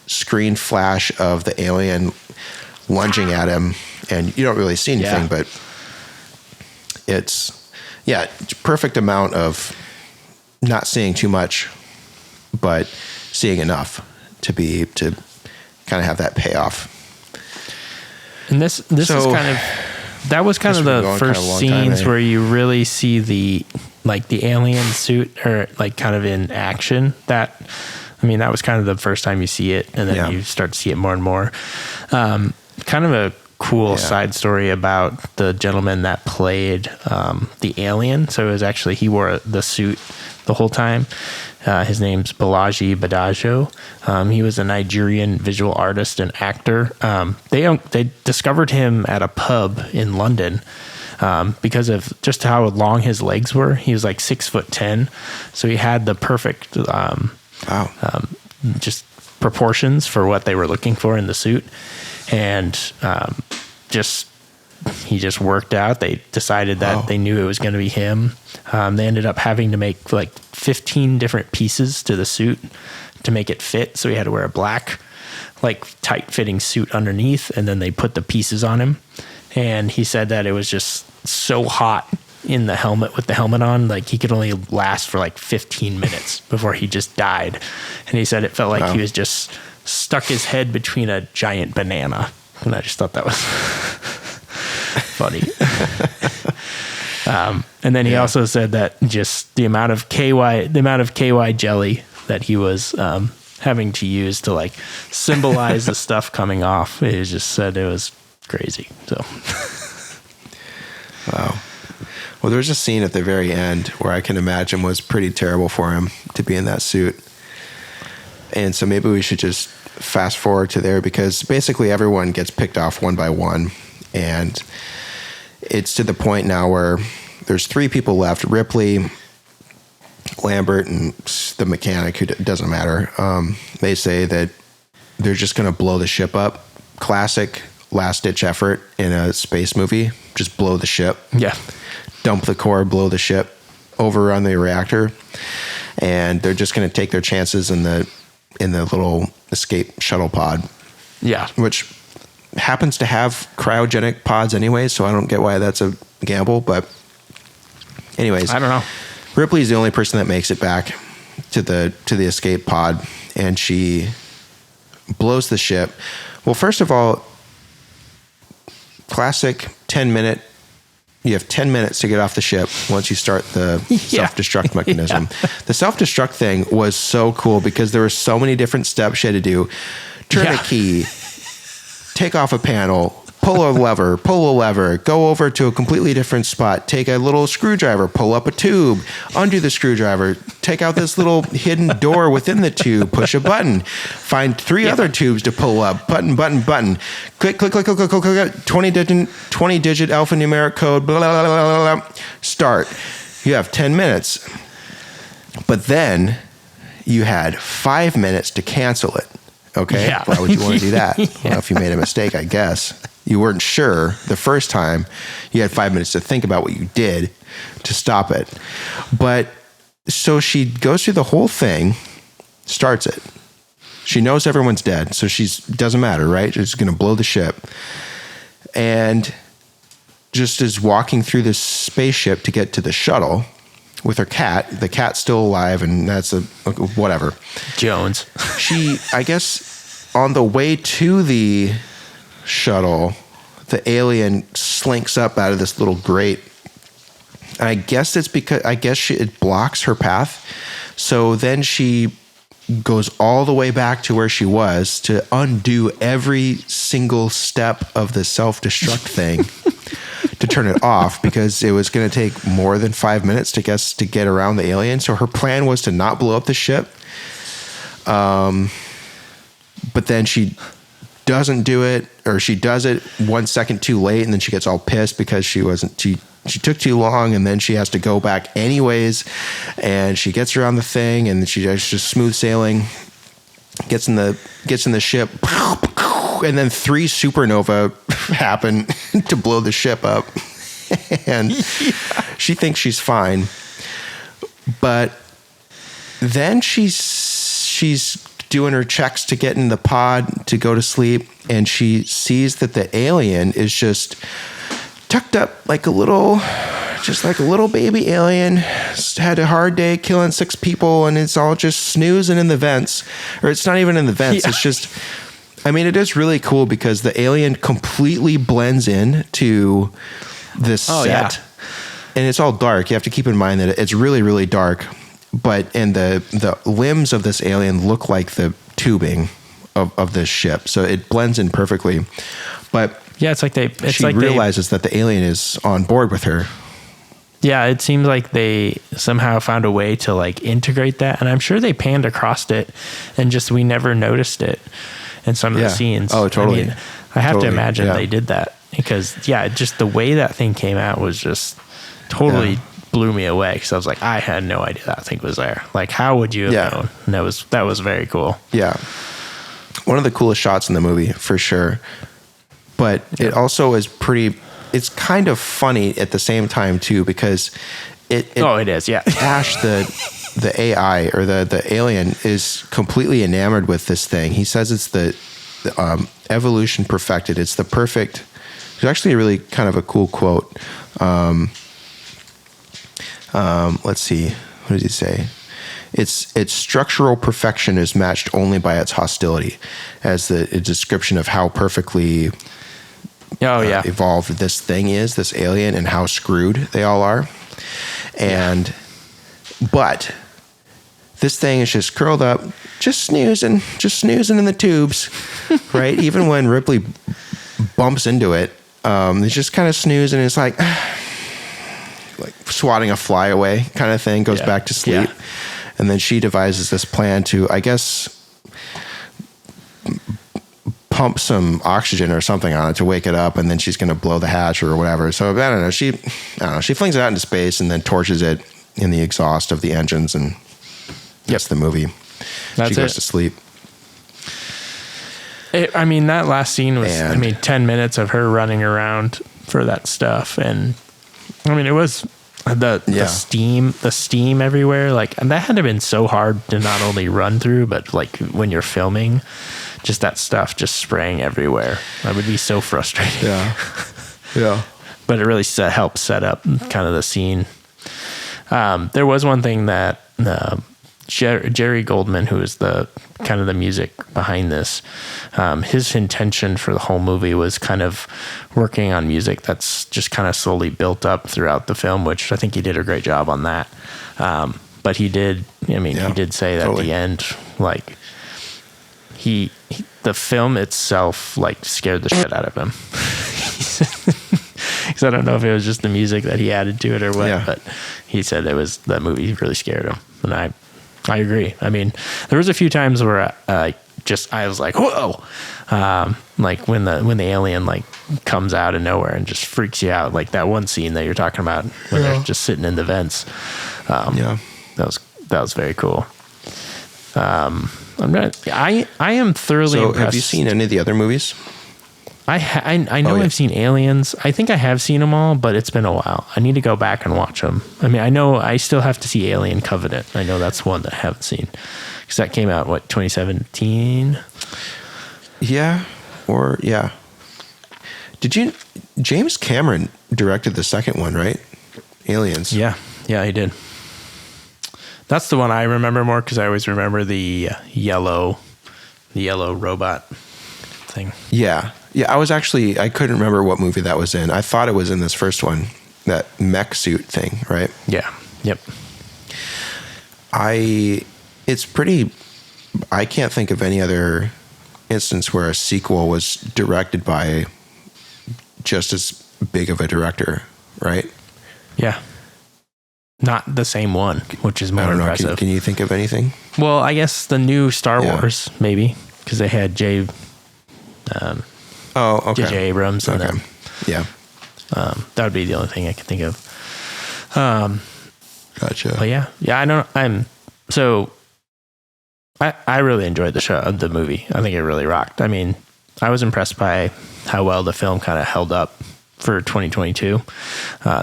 screen flash of the alien lunging at him. And you don't really see anything, but it's perfect amount of not seeing too much, but seeing enough to kind of have that payoff. And this is kind of, that was kind of the first scenes where you really see the alien suit, or like kind of in action. That was kind of the first time you see it, and then you start to see it more and more. Kind of a cool side story about the gentleman that played the alien. So it was actually, he wore the suit the whole time. His name's Balaji Badajo. He was a Nigerian visual artist and actor. They discovered him at a pub in London because of just how long his legs were. He was like 6'10", so he had the perfect just proportions for what they were looking for in the suit, and he just worked out. They decided that they knew it was going to be him. They ended up having to make like 15 different pieces to the suit to make it fit. So he had to wear a black, like tight fitting suit underneath. And then they put the pieces on him. And he said that it was just so hot in the helmet with the helmet on. Like he could only last for like 15 minutes before he just died. And he said it felt like he was just stuck his head between a giant banana. And I just thought that was funny. And then he also said that just the amount of KY jelly that he was having to use to like symbolize the stuff coming off, he just said it was crazy. So, wow. Well, there was a scene at the very end where I can imagine was pretty terrible for him to be in that suit. And so maybe we should just fast forward to there, because basically everyone gets picked off one by one. And it's to the point now where there's 3 people left: Ripley, Lambert, and the mechanic, who doesn't matter. They say that they're just going to blow the ship up. Classic last-ditch effort in a space movie. Just blow the ship. Yeah. Dump the core, blow the ship, overrun the reactor. And they're just going to take their chances in the little escape shuttle pod. Yeah. Which happens to have cryogenic pods anyway, so I don't get why that's a gamble. But anyways, I don't know. Ripley's the only person that makes it back to the escape pod, and she blows the ship. Well, first of all, classic 10-minute. You have 10 minutes to get off the ship once you start the self-destruct mechanism. The self-destruct thing was so cool because there were so many different steps she had to do. Turn a key, take off a panel, pull a lever, go over to a completely different spot, take a little screwdriver, pull up a tube, undo the screwdriver, take out this little hidden door within the tube, push a button, find 3 other tubes to pull up, button, click, 20-digit alphanumeric code, blah, blah, blah, blah, start. You have 10 minutes. But then you had 5 minutes to cancel it. Okay? Yeah. Why would you want to do that? Well, if you made a mistake, I guess. You weren't sure the first time. You had 5 minutes to think about what you did to stop it. But so she goes through the whole thing, starts it. She knows everyone's dead, so doesn't matter, right? She's going to blow the ship. And just is walking through this spaceship to get to the shuttle with her cat. The cat's still alive, and that's whatever. Jones. She, I guess, on the way to the shuttle, the alien slinks up out of this little grate. And I guess it's because it blocks her path. So then she goes all the way back to where she was to undo every single step of the self-destruct thing to turn it off, because it was going to take more than 5 minutes to get around the alien. So her plan was to not blow up the ship. But then she doesn't do it, or she does it 1 second too late, and then she gets all pissed because she took too long, and then she has to go back anyways, and she gets around the thing, and she's just smooth sailing, gets in the ship, and then 3 supernova happen to blow the ship up, and she thinks she's fine, but then she's doing her checks to get in the pod to go to sleep, and she sees that the alien is just tucked up like a little just like a little baby alien had a hard day killing 6 people, and it's all just snoozing in the vents. Or it's not even in the vents. Yeah. It's just, I mean, it is really cool because the alien completely blends in to this set. Yeah. And it's all dark. You have to keep in mind that it's really, really dark. And the limbs of this alien look like the tubing of this ship. So it blends in perfectly. But Yeah, it's like she realizes that the alien is on board with her. Yeah, it seems like they somehow found a way to like integrate that, and I'm sure they panned across it, and just we never noticed it in some of the scenes. Oh, totally. I mean, I have to imagine yeah. they did that because just the way that thing came out was just totally blew me away. Because I was like, I had no idea that thing was there. Like, how would you have known? And that was very cool. Yeah, one of the coolest shots in the movie for sure. But it also is pretty. It's kind of funny at the same time too, because it is, yeah. Ash, the AI or the alien, is completely enamored with this thing. He says it's the evolution perfected. It's the perfect. It's actually a really kind of a cool quote. Let's see. What did he say? Its structural perfection is matched only by its hostility, as a description of how perfectly evolved this thing is, this alien, and how screwed they all are. But this thing is just curled up, just snoozing in the tubes, right? Even when Ripley bumps into it, it's just kind of snoozing. It's like swatting a fly away kind of thing, goes back to sleep. Yeah. And then she devises this plan to, I guess, pump some oxygen or something on it to wake it up, and then she's going to blow the hatch or whatever. So I don't know. She flings it out into space and then torches it in the exhaust of the engines, and that's the movie. She goes to sleep. That last scene was, 10 minutes of her running around for that stuff, and it was the steam everywhere. Like, and that had to have been so hard to not only run through, but like when you're filming, just that stuff just spraying everywhere. That would be so frustrating. Yeah. Yeah. But it really helped set up kind of the scene. There was one thing that Jerry Goldman, who is the kind of the music behind this, his intention for the whole movie was kind of working on music that's just kind of slowly built up throughout the film, which I think he did a great job on that. But he did, he did say that at the end, like the film itself like scared the shit out of him. Because I don't know if it was just the music that he added to it or what, but he said that movie really scared him. And I agree. There was a few times where I was like, whoa, like when the alien like comes out of nowhere and just freaks you out, like that one scene that you're talking about when they're just sitting in the vents. That was very cool. I am thoroughly impressed. Have you seen any of the other movies? I know I've seen Aliens. I think I have seen them all, but it's been a while. I need to go back and watch them. I know I still have to see Alien Covenant. I know that's one that I haven't seen. Because that came out, 2017? Yeah. James Cameron directed the second one, right? Aliens. Yeah, he did. That's the one I remember more because I always remember the yellow robot thing. Yeah, I couldn't remember what movie that was in. I thought it was in this first one, that mech suit thing, right? Yeah. Yep. I can't think of any other instance where a sequel was directed by just as big of a director, right? Yeah. Not the same one, which is more impressive. Can you think of anything? Well, I guess the new Star Wars, maybe, because they had J.J. Abrams in them. Yeah. That would be the only thing I could think of. Gotcha. But I really enjoyed the movie. I think it really rocked. I was impressed by how well the film kind of held up for 2022.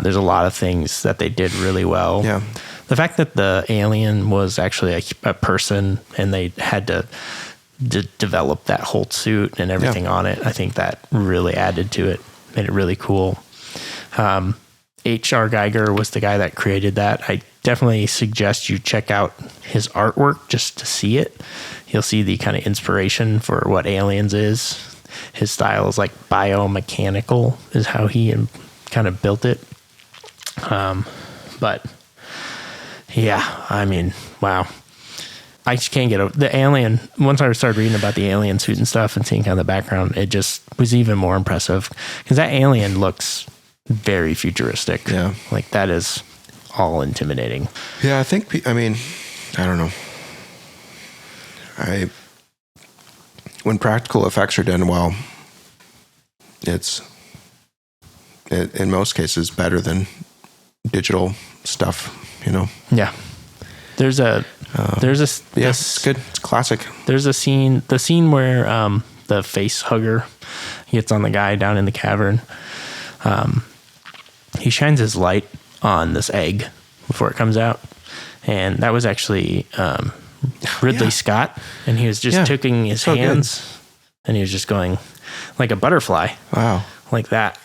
There's a lot of things that they did really well. Yeah. The fact that the alien was actually a person and they had to develop that whole suit and everything on it, I think that really added to it, made it really cool. H.R. Geiger was the guy that created that. I definitely suggest you check out his artwork just to see it. You'll see the kind of inspiration for what Aliens is. His style is like biomechanical is how he kind of built it. But yeah, I mean, wow. I just can't get over the alien. Once I started reading about the alien suit and stuff and seeing kind of the background, it just was even more impressive because that alien looks very futuristic. Yeah. Like that is all intimidating. Yeah, I mean, I don't know. When practical effects are done well, it's in most cases better than digital stuff, Yeah. There's a it's good. It's classic. There's the scene where the face hugger gets on the guy down in the cavern. He shines his light on this egg before it comes out, and that was actually Ridley Scott, and he was just taking his hands and he was just going like a butterfly, like that,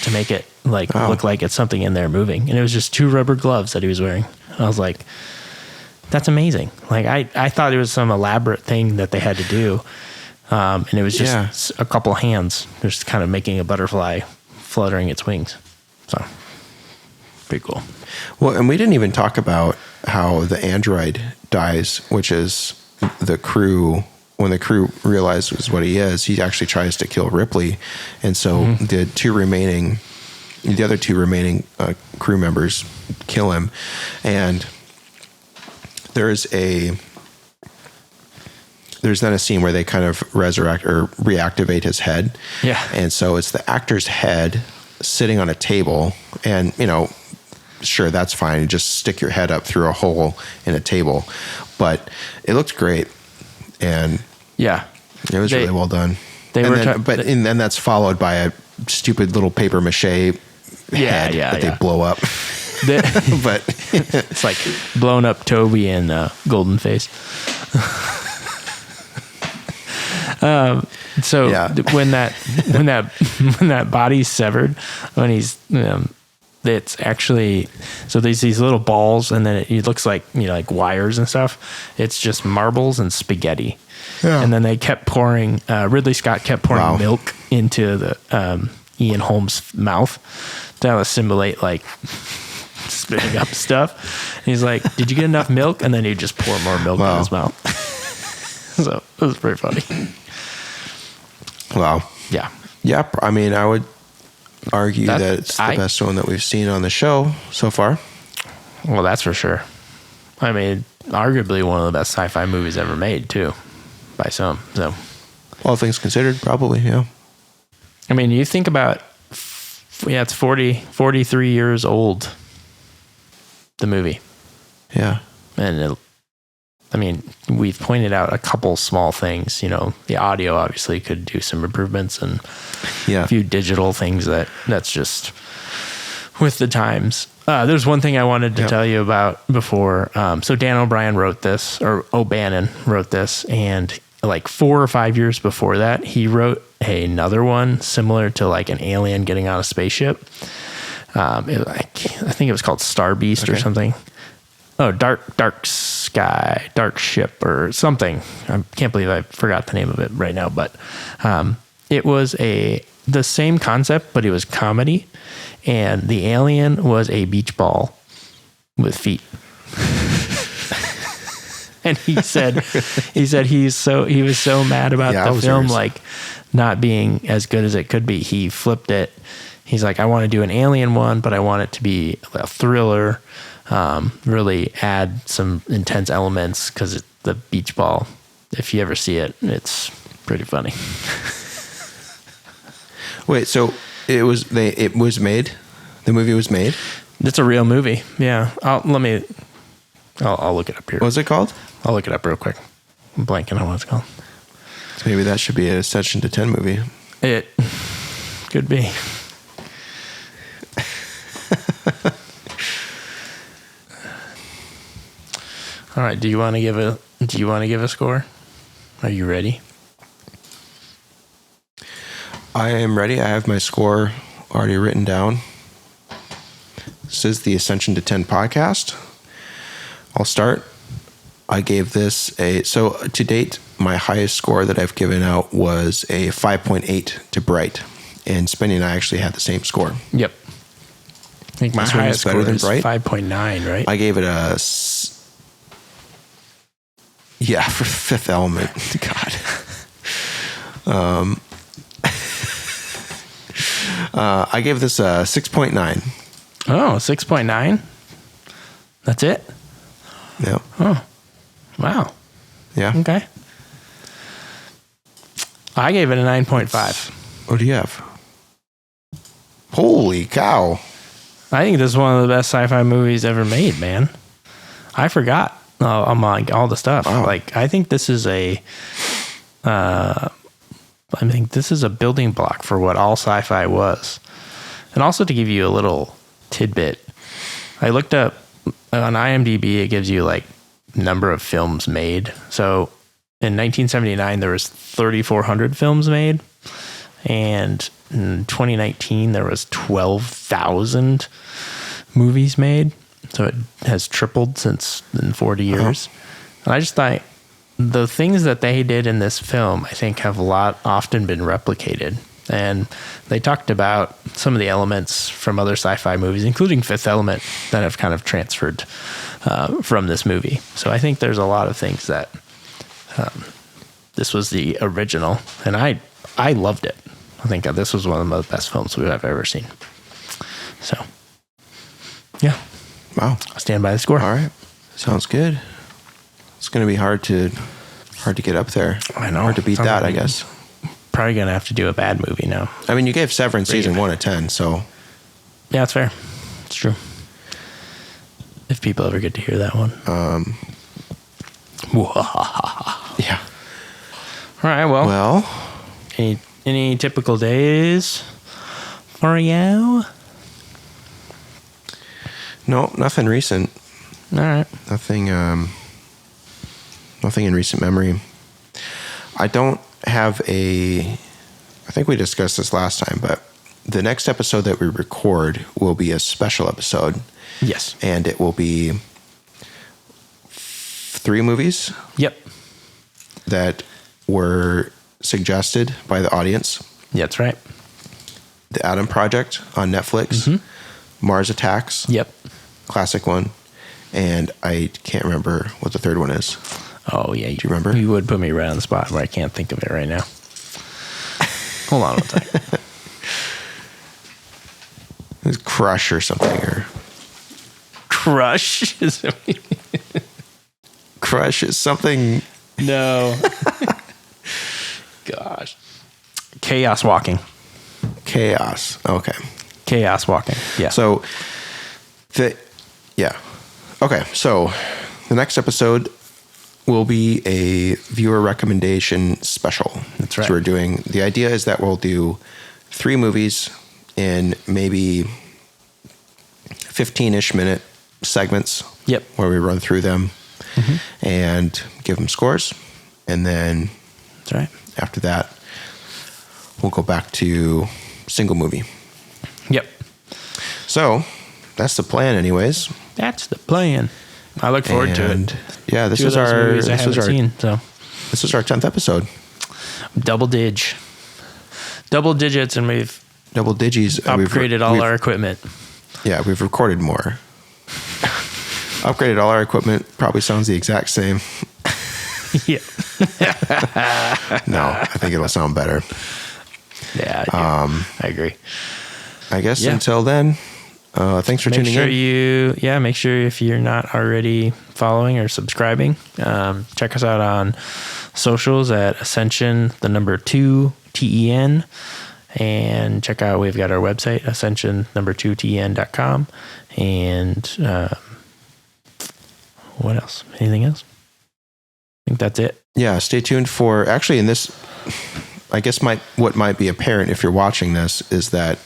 to make it look like it's something in there moving, and it was just 2 rubber gloves that he was wearing. I was like, that's amazing. Like I thought it was some elaborate thing that they had to do. And it was just a couple hands just kind of making a butterfly fluttering its wings. So pretty cool. Well, and we didn't even talk about how the android dies, which is the crew. When the crew realizes what he is, he actually tries to kill Ripley. And so the other two remaining crew members kill him. And there's then a scene where they kind of resurrect or reactivate his head. Yeah. And so it's the actor's head sitting on a table, and, sure, that's fine. You just stick your head up through a hole in a table, but it looked great. And yeah, it was really well done. And then that's followed by a stupid little paper mache head that they blow up. But it's like blown up Toby and Golden Face. When that body's severed, when he's it's actually, so there's these little balls, and then it looks like like wires and stuff. It's just marbles and spaghetti. Yeah. And then they kept pouring, Ridley Scott kept pouring milk into the Ian Holmes' mouth to simulate like spitting up stuff. And he's like, did you get enough milk? And then he'd just pour more milk in his mouth. So it was pretty funny. Wow. Yeah. Yeah. I mean, I would argue that it's the best one that we've seen on the show so far. Well, that's for sure. I mean, arguably one of the best sci-fi movies ever made, too, by some. So, all things considered, probably, yeah. I mean, you think about, it's 43 years old, the movie. Yeah. And we've pointed out a couple small things. The audio obviously could do some improvements, and a few digital things that's just with the times. There's one thing I wanted to tell you about before. So Dan O'Bannon wrote this, and like 4 or 5 years before that, he wrote another one similar to like an alien getting on a spaceship. I think it was called Star Beast or something. Oh, Dark Sky, Dark Ship or something. I can't believe I forgot the name of it right now, but it was the same concept, but it was comedy, and the alien was a beach ball with feet. And he was so mad about the film like not being as good as it could be. He flipped it. He's like, I want to do an alien one, but I want it to be a thriller. Really add some intense elements, because the beach ball, if you ever see it, it's pretty funny. Wait, so it was made? The movie was made? It's a real movie. Yeah. I'll look it up here. What's it called? I'll look it up real quick. I'm blanking on what it's called. So maybe that should be an Ascension to 10 movie. It could be. All right. Do you want to give a score? Are you ready? I am ready. I have my score already written down. This is the Ascension to 10 podcast. I'll start. I gave this so to date, my highest score that I've given out was a 5.8 to Bright. And Spenny and I actually had the same score. Yep. I think my highest score is 5.9, right? I gave it for Fifth Element. God. I gave this a 6.9. Oh, 6.9? That's it? Yeah. Oh, wow. Yeah. Okay. I gave it a 9.5. What do you have? Holy cow. I think this is one of the best sci-fi movies ever made, man. I forgot all the stuff. Wow. Like, I think this is a building block for what all sci-fi was. And also to give you a little tidbit, I looked up on IMDb, it gives you like number of films made. So in 1979, there was 3,400 films made. And in 2019, there was 12,000 movies made. So it has tripled since in 40 years. And I just thought the things that they did in this film, I think, have often been replicated. And they talked about some of the elements from other sci-fi movies, including Fifth Element, that have kind of transferred from this movie. So I think there's a lot of things that this was the original, and I loved it. I think this was one of the best films I've ever seen. So, yeah. Wow. I'll stand by the score. All right. Sounds good. It's going to be hard to get up there. I know. Hard to beat that, I guess. Probably going to have to do a bad movie now. I mean, you gave Severance season 1 a 10, so. Yeah, it's fair. It's true. If people ever get to hear that one. Yeah. All right, well. Any typical days for you? No, nothing recent. All right. Nothing in recent memory. I don't have I think we discussed this last time, but the next episode that we record will be a special episode. Yes. And it will be 3 movies. Yep. That were suggested by the audience. Yeah, that's right. The Adam Project on Netflix. Mm-hmm. Mars Attacks. Yep. Classic one. And I can't remember what the third one is. Oh, yeah. Do you remember? You would put me right on the spot where I can't think of it right now. Hold on one second. It was Crush or something. Or Crush? Crush is something. No. Gosh. Chaos Walking. Chaos. Okay. Chaos Walking. Yeah. So, Okay. So, the next episode will be a viewer recommendation special. That's right. So the idea is that we'll do 3 movies in maybe 15-ish minute segments. Yep. Where we run through them and give them scores. And then That's right. After that, we'll go back to single movie. Yep. So that's the plan anyways. That's the plan. I look forward to it. Yeah, this is our 10th episode. Double digits, and we've double digits. Upgraded all our equipment. Yeah, we've recorded more. Upgraded all our equipment. Probably sounds the exact same. Yeah. No, I think it'll sound better. Yeah, I agree. I guess until then, thanks for tuning in. Make sure if you're not already following or subscribing, check us out on socials at Ascension, 2 TEN, and check out, we've got our website, Ascension 2TN.com. And what else? Anything else? I think that's it. Yeah, stay tuned for, actually in this, I guess what might be apparent if you're watching this is that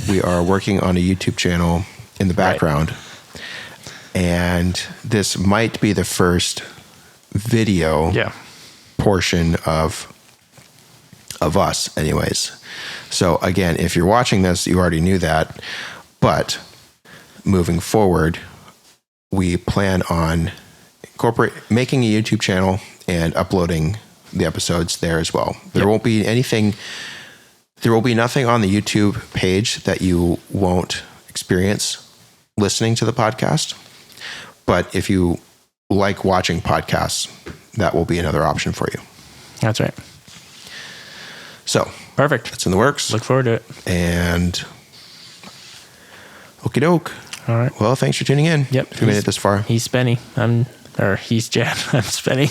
we are working on a YouTube channel in the background. Right. And this might be the first video portion of us anyways. So again, if you're watching this, you already knew that, but moving forward, we plan on making a YouTube channel and uploading the episodes there as well. There won't be anything. There will be nothing on the YouTube page that you won't experience listening to the podcast. But if you like watching podcasts, that will be another option for you. That's right. So perfect. It's in the works. Look forward to it. And okie doke. All right. Well, thanks for tuning in. Yep. If you made it this far. He's Spenny. He's Jan. I'm Spenny.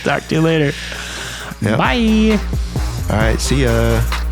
Talk to you later. Yep. Bye. All right. See ya.